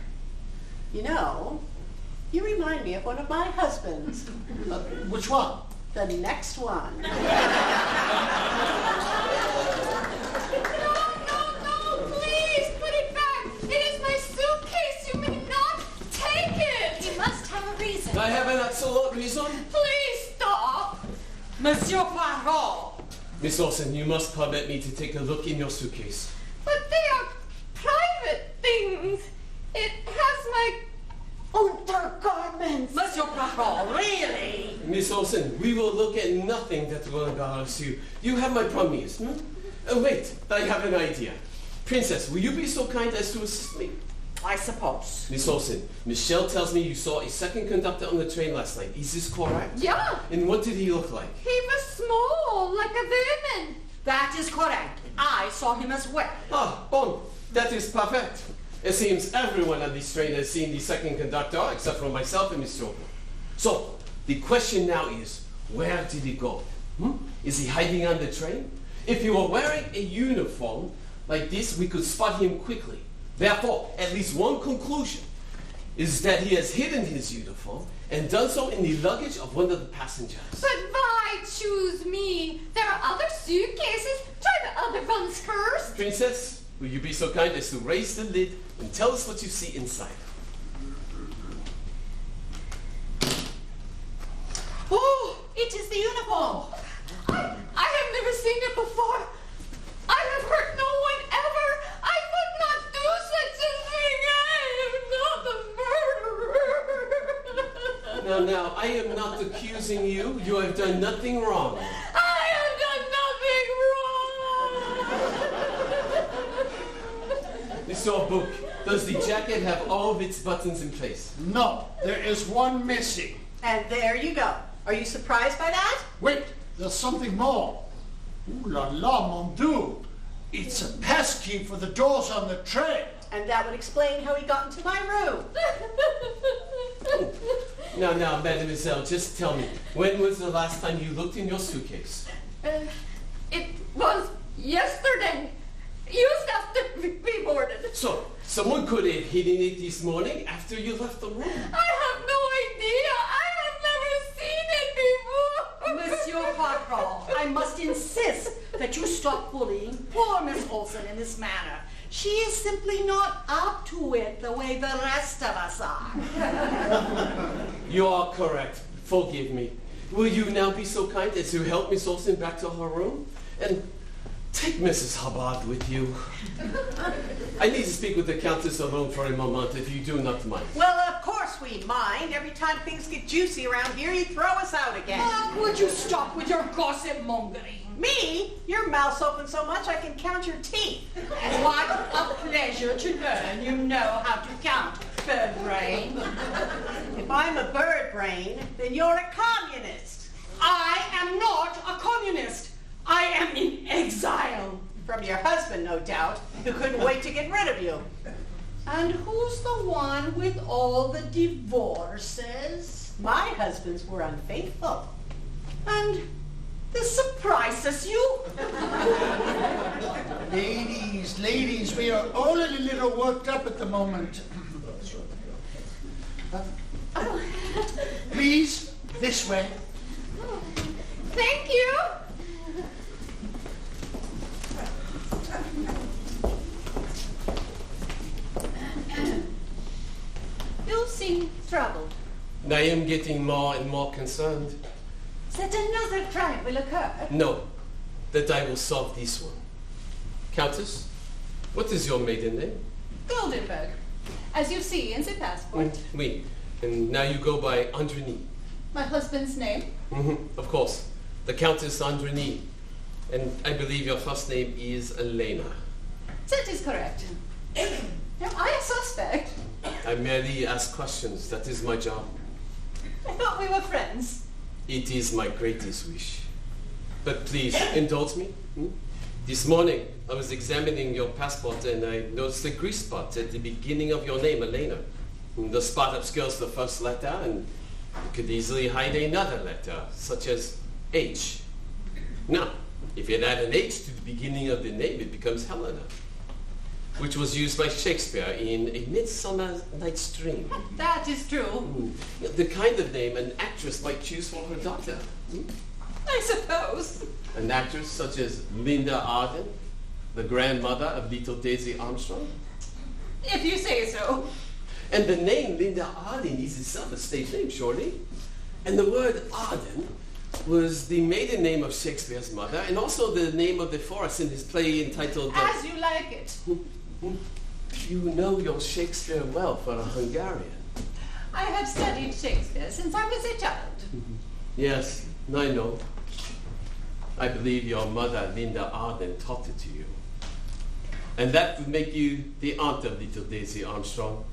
You know, you remind me of one of my husbands. Which one? The next one. No, please, put it back. It is my suitcase. You may not take it. You must have a reason. I have an absolute reason. Please stop. Monsieur Poirot! Miss Olsen, you must permit me to take a look in your suitcase. But they are private things. It has my undergarments. Monsieur Poirot, really? Miss Olsen, we will look at nothing that will embarrass you. You have my promise, wait, I have an idea. Princess, will you be so kind as to assist me? I suppose. Miss Olsen, Michel tells me you saw a second conductor on the train last night. Is this correct? Yeah. And what did he look like? He was small, like a woman. That is correct. I saw him as well. Ah, bon, that is perfect. It seems everyone on this train has seen the second conductor, except for myself and Miss Jordan. So, the question now is, where did he go? Is he hiding on the train? If he were wearing a uniform like this, we could spot him quickly. Therefore, at least one conclusion is that he has hidden his uniform and done so in the luggage of one of the passengers. But why choose me? There are other suitcases. Try the other ones first. Princess, will you be so kind as to raise the lid and tell us what you see inside? Oh, it is the uniform. I have never seen it before. I have hurt no one ever. I would not do such a thing. I am not a murderer. Now, I am not accusing you. You have done nothing wrong. I have done nothing wrong. Mr. Book, does the jacket have all of its buttons in place? No, there is one missing. And there you go. Are you surprised by that? Wait, there's something more. Ooh la la, mon Dieu. It's a pass key for the doors on the train. And that would explain how he got into my room. Now, mademoiselle, just tell me, when was the last time you looked in your suitcase? It was yesterday. Used after we boarded. So, someone could have hidden it this morning after you left the room. I have no idea. I have never seen it before. Monsieur Poirot, I must insist that you stop bullying poor Miss Olsen in this manner. She is simply not up to it the way the rest of us are. You are correct. Forgive me. Will you now be so kind as to help Miss Olsen back to her room? And take Mrs. Hubbard with you. I need to speak with the Countess alone for a moment, if you do not mind. Well, of course we mind. Every time things get juicy around here, you throw us out again. Would you stop with your gossip mongering? Me? Your mouth's open so much I can count your teeth. What a pleasure to learn you know how to count, bird brain. If I'm a bird brain, then you're a communist. I am not a communist. I am in exile. From your husband, no doubt, who couldn't wait to get rid of you. And who's the one with all the divorces? My husbands were unfaithful. And This surprises you? Ladies, we are all a little worked up at the moment. Please, this way. Thank you. You seem troubled. I am getting more and more concerned. That another crime will occur. No, that I will solve this one. Countess, what is your maiden name? Goldenberg, as you see in the passport. Oui. And now you go by Andreny. My husband's name? Of course. The Countess Andreny. And I believe your first name is Elena. That is correct. Am I a suspect? I merely ask questions. That is my job. I thought we were friends. It is my greatest wish. But please, indulge me. This morning, I was examining your passport and I noticed a grease spot at the beginning of your name, Elena. The spot obscures the first letter and you could easily hide another letter, such as H. Now, if you add an H to the beginning of the name, it becomes Helena, which was used by Shakespeare in A Midsummer Night's Dream. That is true. The kind of name an actress might choose for her daughter. I suppose. An actress such as Linda Arden, the grandmother of little Daisy Armstrong. If you say so. And the name Linda Arden is itself a stage name, surely. And the word Arden was the maiden name of Shakespeare's mother, and also the name of the forest in his play entitled... As you like it. You know your Shakespeare well for a Hungarian. I have studied Shakespeare since I was a child. Yes, I know. I believe your mother, Linda Arden, taught it to you. And that would make you the aunt of little Daisy Armstrong.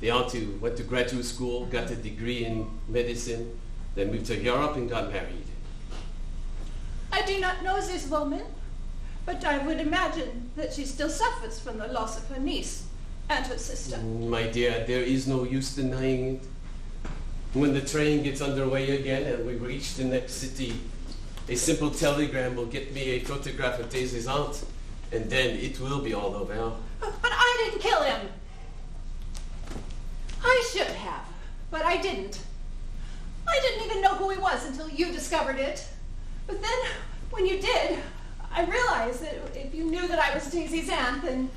The aunt who went to graduate school, got a degree in medicine, then moved to Europe and got married. I do not know this woman, but I would imagine that she still suffers from the loss of her niece and her sister. My dear, there is no use denying it. When the train gets underway again and we reach the next city, a simple telegram will get me a photograph of Daisy's aunt, and then it will be all over. But I didn't kill him. I should have, but I didn't. I didn't even know who he was until you discovered it. But then, when you did, I realized that if you knew that I was Daisy's aunt, then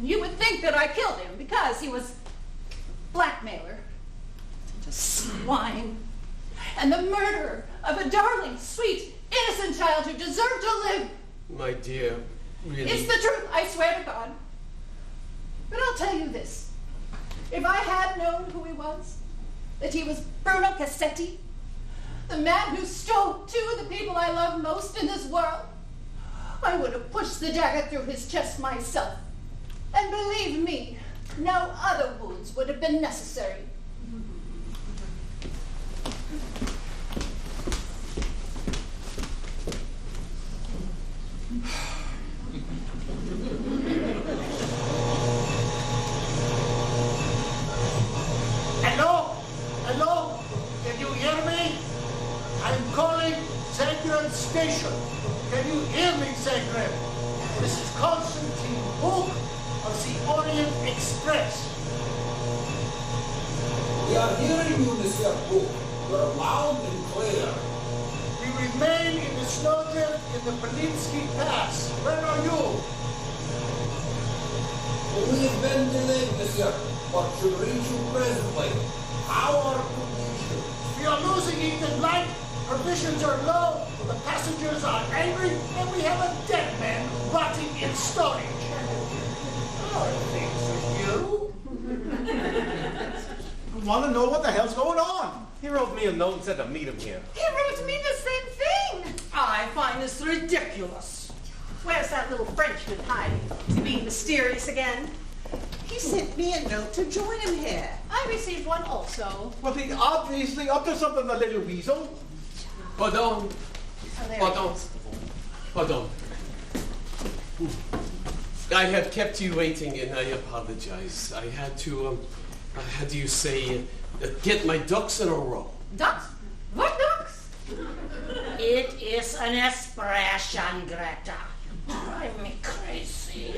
you would think that I killed him because he was a blackmailer, a swine, and the murderer of a darling, sweet, innocent child who deserved to live. My dear, really? It's the truth, I swear to God. But I'll tell you this. If I had known who he was, that he was Bruno Cassetti, the man who stole two of the people I love most in this world, I would have pushed the dagger through his chest myself. And believe me, no other wounds would have been necessary. Hello? Can you hear me? I'm calling Zagreb Station. Can you hear me, Zagreb? This is Constantine Hook of the Orient Express. We are hearing you, Mr. Hook. You're loud and clear. We remain in the snowdrift in the Polinsky Pass. Where are you? We have been delayed, Monsieur, but should reach you presently. How are conditions? We are losing Ethan Light. Provisions are low. The passengers are angry, and we have a dead man rotting in storage. Are things with you? I want to know what the hell's going on. He wrote me a note and said to meet him here. He wrote me the same thing. I find this ridiculous. Where's that little Frenchman hiding? Is he being mysterious again? He sent me a note to join him here. I received one also. Well, he's obviously up to something, the little weasel. Pardon. Pardon. I have kept you waiting and I apologize. I had to, how do you say, get my ducks in a row. Ducks? What ducks? It is an expression, Greta. You drive me crazy.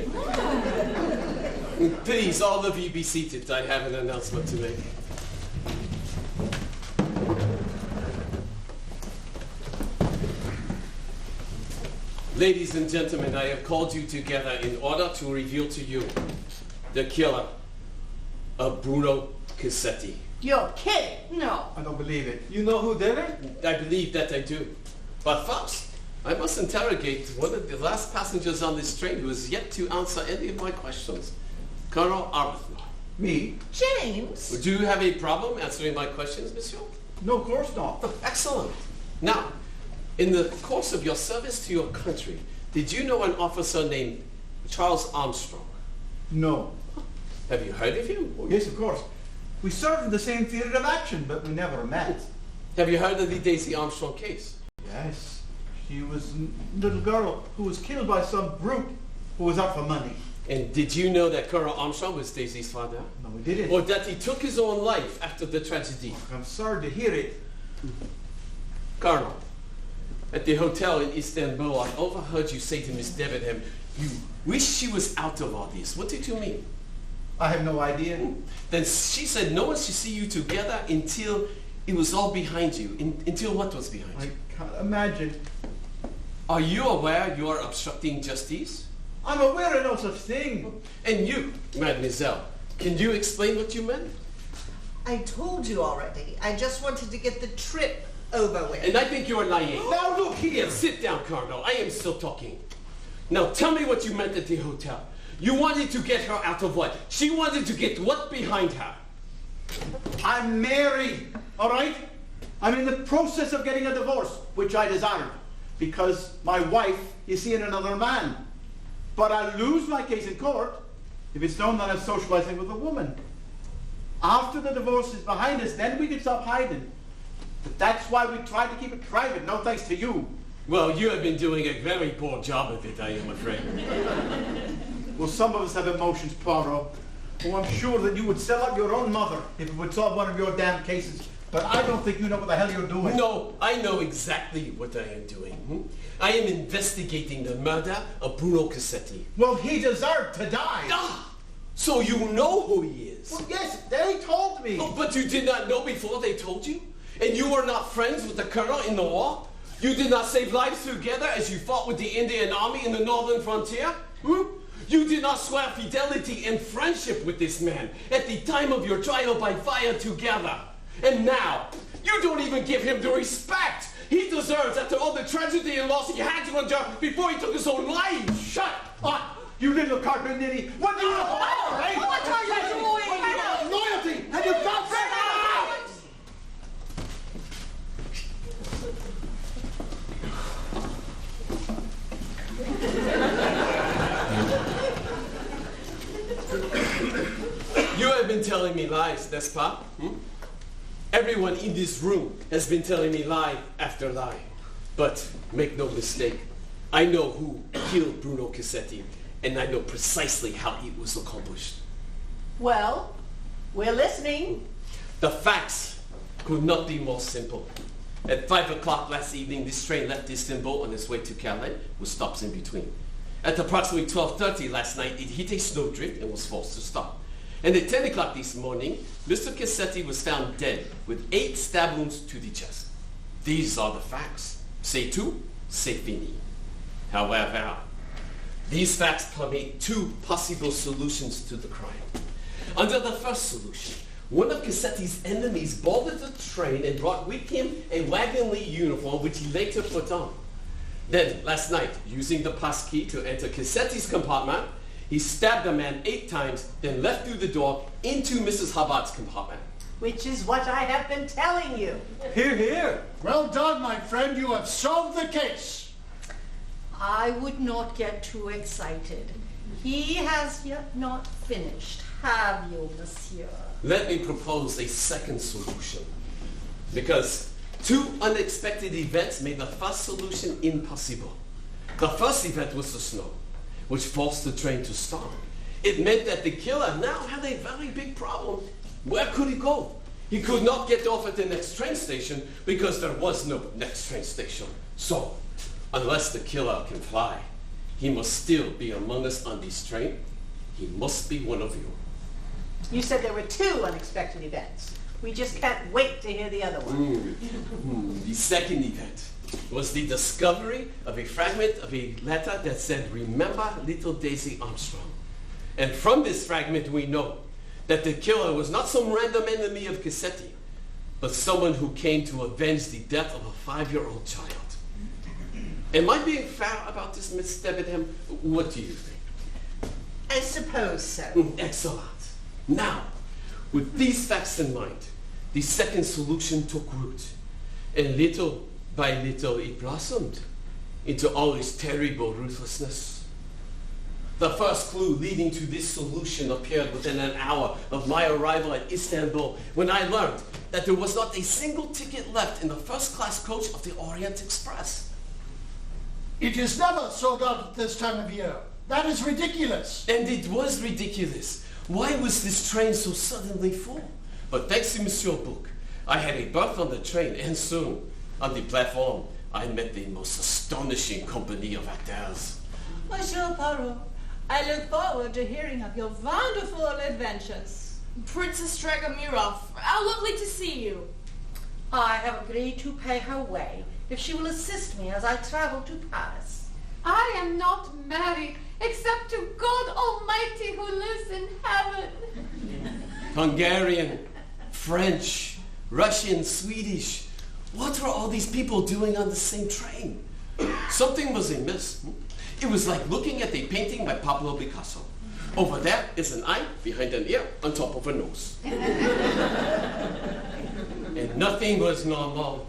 Please, all of you be seated. I have an announcement to make. Ladies and gentlemen, I have called you together in order to reveal to you the killer of Bruno Cassetti. You're kidding. No. I don't believe it. You know who did it? I believe that I do. But first, I must interrogate one of the last passengers on this train who has yet to answer any of my questions. Colonel Arbuthnot. Me? James? Do you have a problem answering my questions, monsieur? No, of course not. Oh, excellent. Now, in the course of your service to your country, did you know an officer named Charles Armstrong? No. Have you heard of him? Oh, yes, of course. We served in the same theater of action, but we never met. Have you heard of the Daisy Armstrong case? Yes. She was a little girl who was killed by some brute who was out for money. And did you know that Colonel Armstrong was Daisy's father? No, we didn't. Or that he took his own life after the tragedy? I'm sorry to hear it. Colonel, at the hotel in Istanbul, I overheard you say to Miss Debenham, you wish she was out of all this. What did you mean? I have no idea. Then she said no one should see you together until it was all behind you. Until what was behind you? I can't imagine. Are you aware you are obstructing justice? I'm aware of no such thing. And you, mademoiselle, can you explain what you meant? I told you already. I just wanted to get the trip over with. And I think you're lying. Now look here. Sit down, Colonel. I am still talking. Now tell me what you meant at the hotel. You wanted to get her out of what? She wanted to get what behind her? I'm married, all right? I'm in the process of getting a divorce, which I desired, because my wife is seeing another man. But I'll lose my case in court if it's known that I'm socializing with a woman. After the divorce is behind us, then we can stop hiding. But that's why we try to keep it private, no thanks to you. Well, you have been doing a very poor job of it, I am afraid. Well, some of us have emotions, Poirot. Oh, I'm sure that you would sell out your own mother if it would solve one of your damn cases. But I don't think you know what the hell you're doing. No, I know exactly what I am doing. I am investigating the murder of Bruno Cassetti. Well, he deserved to die. Ah! So you know who he is? Well, yes, they told me. Oh, but you did not know before they told you? And you were not friends with the colonel in the war? You did not save lives together as you fought with the Indian army in the northern frontier? You did not swear fidelity and friendship with this man at the time of your trial by fire together. And now, you don't even give him the respect he deserves after all the tragedy and loss he had to endure before he took his own life. Shut up, you little carpet ninny. What do you know? What are you doing? Loyalty, and you got You have been telling me lies, n'est-ce pas? Everyone in this room has been telling me lie after lie. But make no mistake, I know who killed Bruno Cassetti, and I know precisely how it was accomplished. Well, we're listening. The facts could not be more simple. At 5 o'clock last evening, this train left Istanbul on its way to Calais, with stops in between. At approximately 12:30 last night, it hit a snowdrift and was forced to stop. And at 10 o'clock this morning, Mr. Cassetti was found dead with 8 stab wounds to the chest. These are the facts. C'est tout, c'est fini. However, these facts permit 2 possible solutions to the crime. Under the first solution, one of Cassetti's enemies boarded the train and brought with him a wagonly uniform which he later put on. Then, last night, using the pass key to enter Cassetti's compartment, he stabbed the man 8 times, then left through the door into Mrs. Hubbard's compartment. Which is what I have been telling you. Hear, hear. Well done, my friend. You have solved the case. I would not get too excited. He has yet not finished, have you, monsieur? Let me propose a second solution. Because 2 unexpected events made the first solution impossible. The first event was the snow, which forced the train to stop. It meant that the killer now had a very big problem. Where could he go? He could not get off at the next train station because there was no next train station. So, unless the killer can fly, he must still be among us on this train. He must be one of you. You said there were 2 unexpected events. We just can't wait to hear the other one. The second event was the discovery of a fragment of a letter that said, "Remember little Daisy Armstrong." And from this fragment we know that the killer was not some random enemy of Cassetti, but someone who came to avenge the death of a 5-year-old child. Am I being fair about this, Miss Debenham? What do you think? I suppose so. Excellent. Now, with these facts in mind, the second solution took root, and little by little it blossomed into all its terrible ruthlessness. The first clue leading to this solution appeared within an hour of my arrival at Istanbul, when I learned that there was not a single ticket left in the first-class coach of the Orient Express. It is never sold out at this time of year. That is ridiculous. And it was ridiculous. Why was this train so suddenly full? But thanks to Monsieur Book, I had a berth on the train, and soon, on the platform, I met the most astonishing company of actors. Monsieur Poirot, I look forward to hearing of your wonderful adventures. Princess Dragomirov, how lovely to see you. I have agreed to pay her way if she will assist me as I travel to Paris. I am not married except to God Almighty who lives in heaven. Hungarian, French, Russian, Swedish. What were all these people doing on the same train? Something was amiss. It was like looking at a painting by Pablo Picasso. Over there is an eye, behind an ear, on top of a nose. And nothing was normal.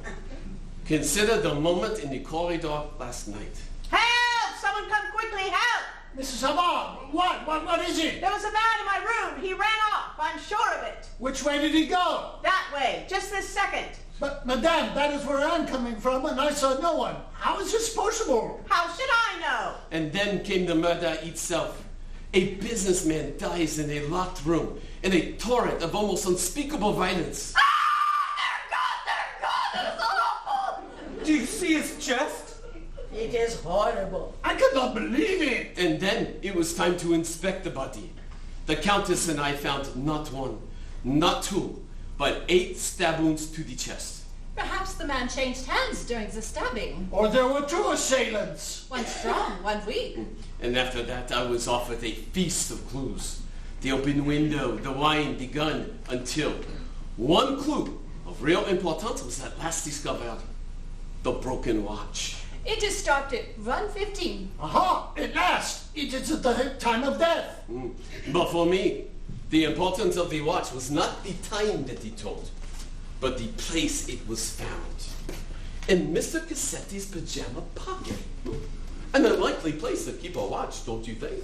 Consider the moment in the corridor last night. Help! Someone come quickly, help! Mrs. Havard, what is it? There was a man in my room. He ran off. I'm sure of it. Which way did he go? That way. Just this second. But, Madame, that is where I'm coming from, and I saw no one. How is this possible? How should I know? And then came the murder itself. A businessman dies in a locked room, in a torrent of almost unspeakable violence. They're gone! It's awful! Do you see his chest? It is horrible. I could not believe it. And then it was time to inspect the body. The Countess and I found not 1, not 2, but 8 stab wounds to the chest. Perhaps the man changed hands during the stabbing. Or there were 2 assailants. One strong, one weak. And after that, I was offered a feast of clues. The open window, the wine, the gun, until one clue of real importance was at last discovered. The broken watch. It is started 1:15. Aha! At last! It is at the time of death. But for me, the importance of the watch was not the time that he told, but the place it was found. In Mr. Cassetti's pajama pocket. An unlikely place to keep a watch, don't you think?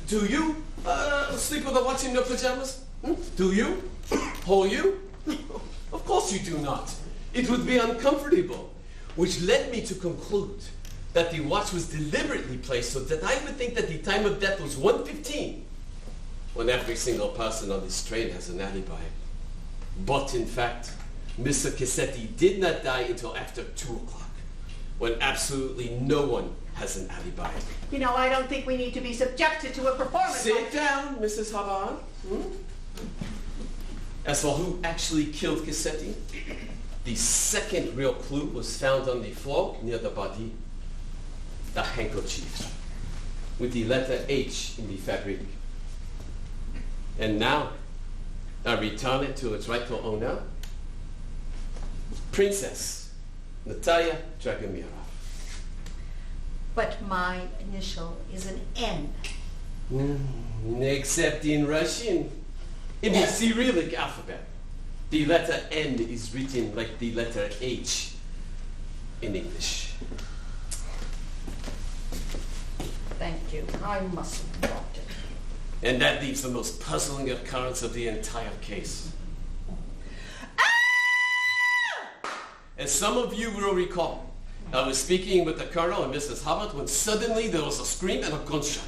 Do you sleep with a watch in your pajamas? Do you? Or you? Of course you do not. It would be uncomfortable. Which led me to conclude that the watch was deliberately placed so that I would think that the time of death was 1:15, when every single person on this train has an alibi. But in fact, Mr. Cassetti did not die until after 2 o'clock, when absolutely no one has an alibi. You know, I don't think we need to be subjected to a performance. Sit down, Mrs. Havard. As for who actually killed Cassetti, the second real clue was found on the floor near the body. The handkerchief, with the letter H in the fabric. And now, I return it to its rightful owner, Princess Natalia Dragomirov. But my initial is an N. Except in Russian. In the Cyrillic alphabet, the letter N is written like the letter H in English. Thank you. I must have dropped it. And that leaves the most puzzling occurrence of the entire case. As some of you will recall, I was speaking with the Colonel and Mrs. Hubbard when suddenly there was a scream and a gunshot.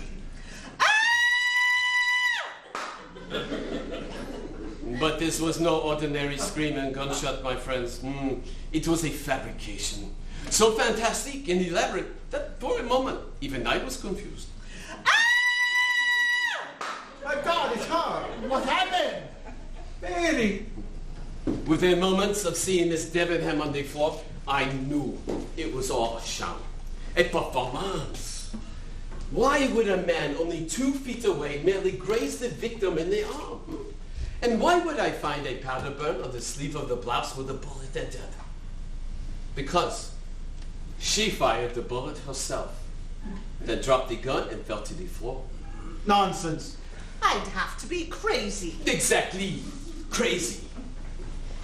But But this was no ordinary scream and gunshot, my friends. It was a fabrication. So fantastic and elaborate that for a moment, even I was confused. My God, it's her! What happened? Mary! Within moments of seeing Miss Debenham on the floor, I knew it was all a sham. A performance. Why would a man only 2 feet away merely graze the victim in the arm? And why would I find a powder burn on the sleeve of the blouse where the bullet entered? Because she fired the bullet herself, then dropped the gun and fell to the floor. Nonsense. I'd have to be crazy. Exactly. Crazy.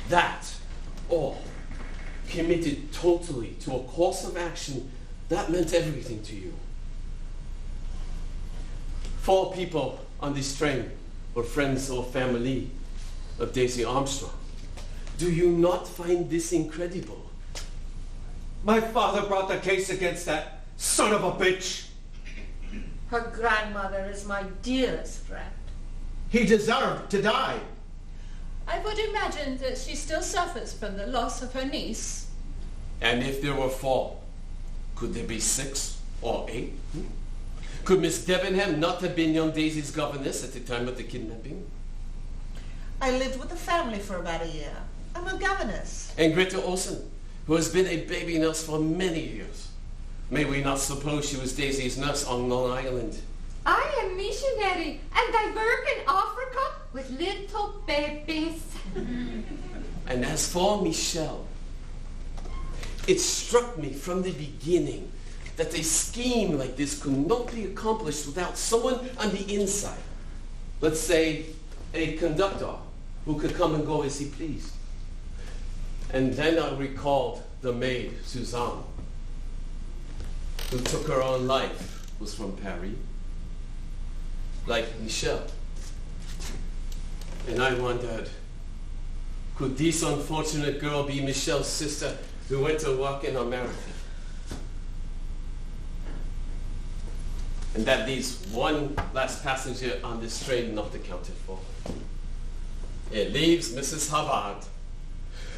That all committed totally to a course of action that meant everything to you. 4 people on this train were friends or family of Daisy Armstrong. Do you not find this incredible? My father brought the case against that son of a bitch. Her grandmother is my dearest friend. He deserved to die. I would imagine that she still suffers from the loss of her niece. And if there were 4, could there be 6 or 8? Could Miss Debenham not have been young Daisy's governess at the time of the kidnapping? I lived with the family for about a year. I'm a governess. And Greta Olsen, who has been a baby nurse for many years. May we not suppose she was Daisy's nurse on Long Island? I am missionary, and I work in Africa with little babies. And as for Michel, it struck me from the beginning that a scheme like this could not be accomplished without someone on the inside. Let's say a conductor who could come and go as he pleased. And then I recalled the maid, Suzanne, who took her own life, was from Paris, like Michel. And I wondered, could this unfortunate girl be Michel's sister who went to work in America? And that leaves one last passenger on this train not accounted for. It leaves Mrs. Hubbard,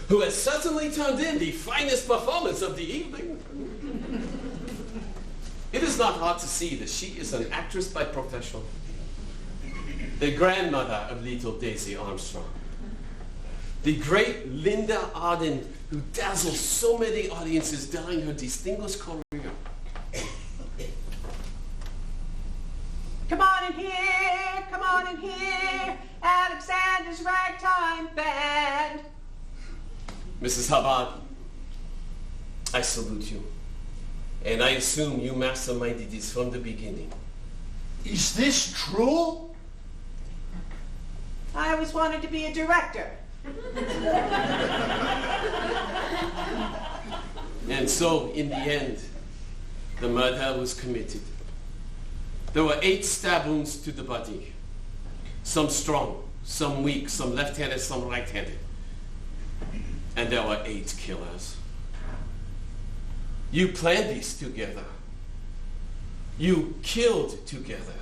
who has certainly turned in the finest performance of the evening. It is not hard to see that she is an actress by profession, the grandmother of little Daisy Armstrong, the great Linda Arden, who dazzles so many audiences during her distinguished career. Come on in here, come on in here, Alexander's Ragtime Band. Mrs. Hubbard, I salute you. And I assume you masterminded this from the beginning. Is this true? I always wanted to be a director. And so, in the end, the murder was committed. There were 8 stab wounds to the body. Some strong, some weak, some left-handed, some right-handed. And there were 8 killers. You planned this together. You killed together.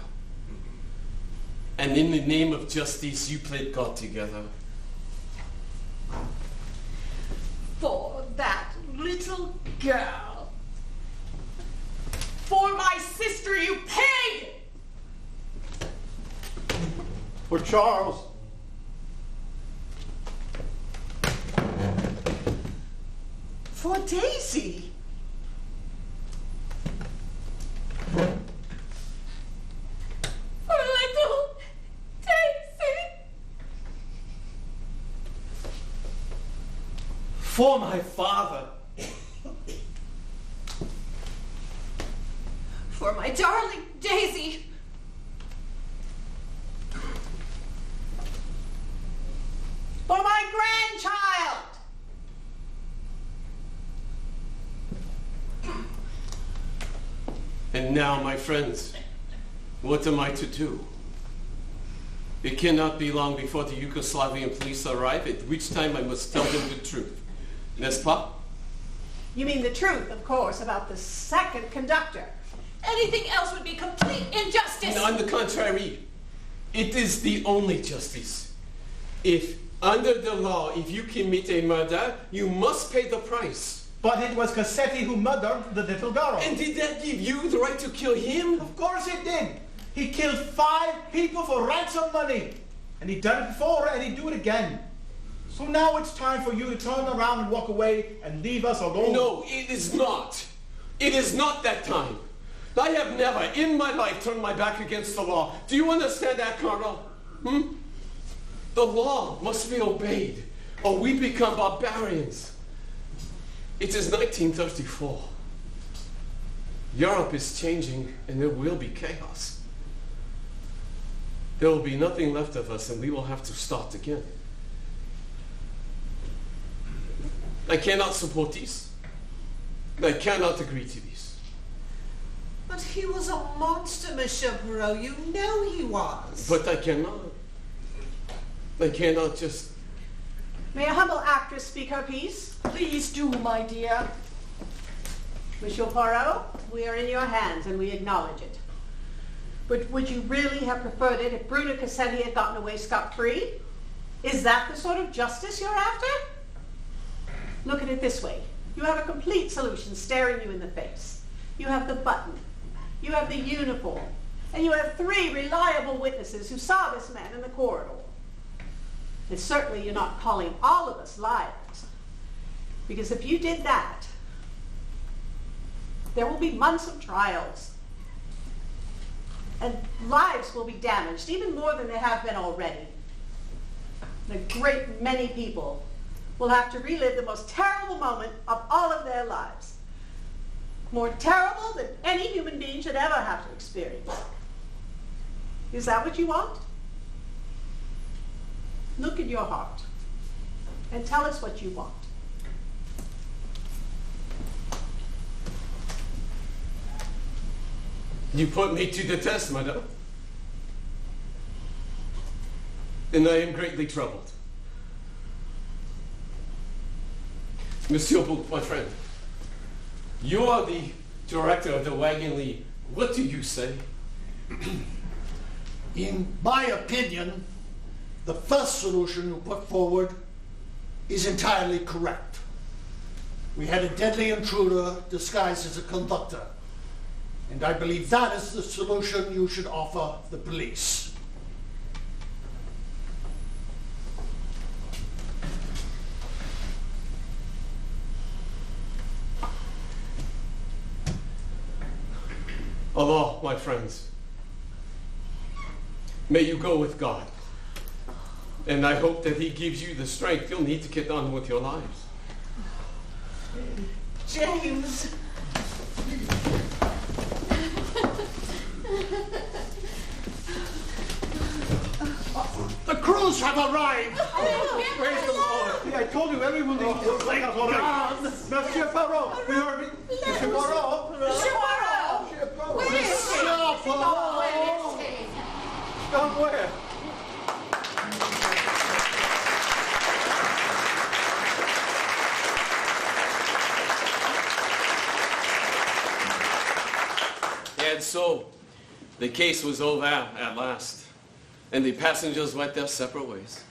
And in the name of justice, you played God together. For that little girl. For my sister, you paid! For Charles. For Daisy. For little Daisy. For my father. For my darling Daisy. For my grandchild. And now, my friends, what am I to do? It cannot be long before the Yugoslavian police arrive, at which time I must tell them the truth. N'est-ce pas? You mean the truth, of course, about the second conductor. Anything else would be complete injustice. On the contrary, it is the only justice. If Under the law, if you commit a murder, you must pay the price. But it was Cassetti who murdered the little girl. And did that give you the right to kill him? Of course it did. He killed 5 people for ransom money. And he'd done it before, and he'd do it again. So now it's time for you to turn around and walk away and leave us alone. No, it is not. It is not that time. I have never in my life turned my back against the law. Do you understand that, Colonel? The law must be obeyed, or we become barbarians. It is 1934. Europe is changing, and there will be chaos. There will be nothing left of us, and we will have to start again. I cannot support these. I cannot agree to these. But he was a monster, Monsieur Poirot. You know he was. But I cannot. I cannot just... May a humble actress speak her piece? Please do, my dear. Monsieur Poirot, we are in your hands and we acknowledge it. But would you really have preferred it if Bruno Cassetti had gotten away scot-free? Is that the sort of justice you're after? Look at it this way. You have a complete solution staring you in the face. You have the button. You have the uniform. And you have 3 reliable witnesses who saw this man in the corridor. And certainly you're not calling all of us liars. Because if you did that, there will be months of trials. And lives will be damaged, even more than they have been already. And a great many people will have to relive the most terrible moment of all of their lives. More terrible than any human being should ever have to experience. Is that what you want? Look in your heart and tell us what you want. You put me to the test, madame. And I am greatly troubled. Monsieur Bouc, my friend, you are the director of the Wagon Lee. What do you say? In my opinion, the first solution you put forward is entirely correct. We had a deadly intruder disguised as a conductor, and I believe that is the solution you should offer the police. Allah, my friends, may you go with God. And I hope that he gives you the strength you'll need to get on with your lives. James. The crews have arrived! Praise the Lord! I told you everyone needs to thank God. Monsieur Poirot, we heard it. Monsieur Poirot. Monsieur Poirot. Monsieur Poirot. Where is he? Monsieur Poirot. Where is he? Down where? And so, the case was over at last, and the passengers went their separate ways.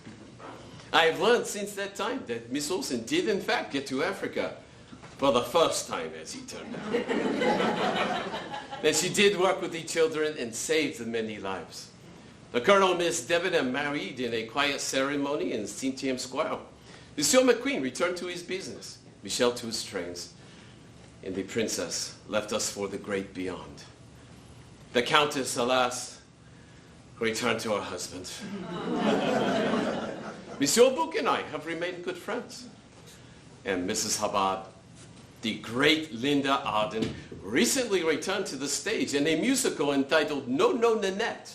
I have learned since that time that Miss Olsen did in fact get to Africa for the first time, as he turned out. And she did work with the children and saved many lives. The Colonel and Miss Debenham married in a quiet ceremony in St. James Square. Monsieur McQueen returned to his business, Michel to his trains, and the princess left us for the great beyond. The Countess, alas, returned to her husband. Monsieur Bouc and I have remained good friends. And Mrs. Habab, the great Linda Arden, recently returned to the stage in a musical entitled No No Nanette,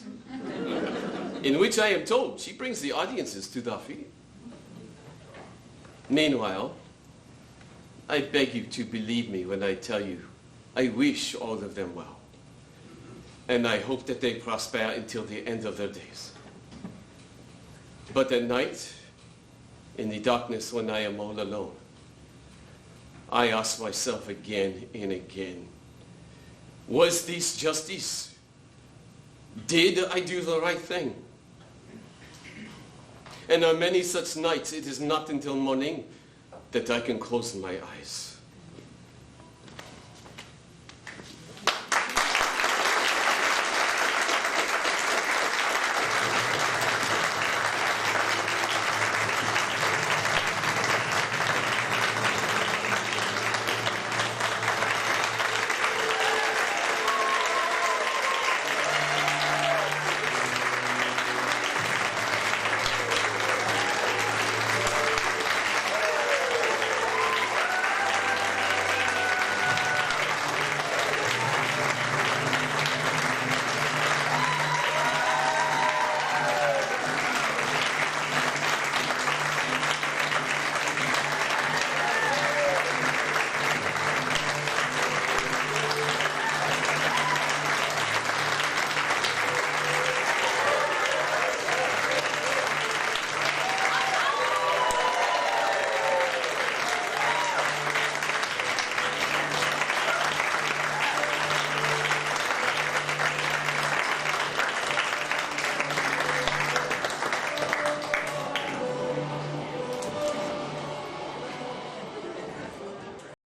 in which I am told she brings the audiences to their feet. Meanwhile, I beg you to believe me when I tell you I wish all of them well. And I hope that they prosper until the end of their days. But at night, in the darkness when I am all alone, I ask myself again and again, was this justice? Did I do the right thing? And on many such nights, it is not until morning that I can close my eyes.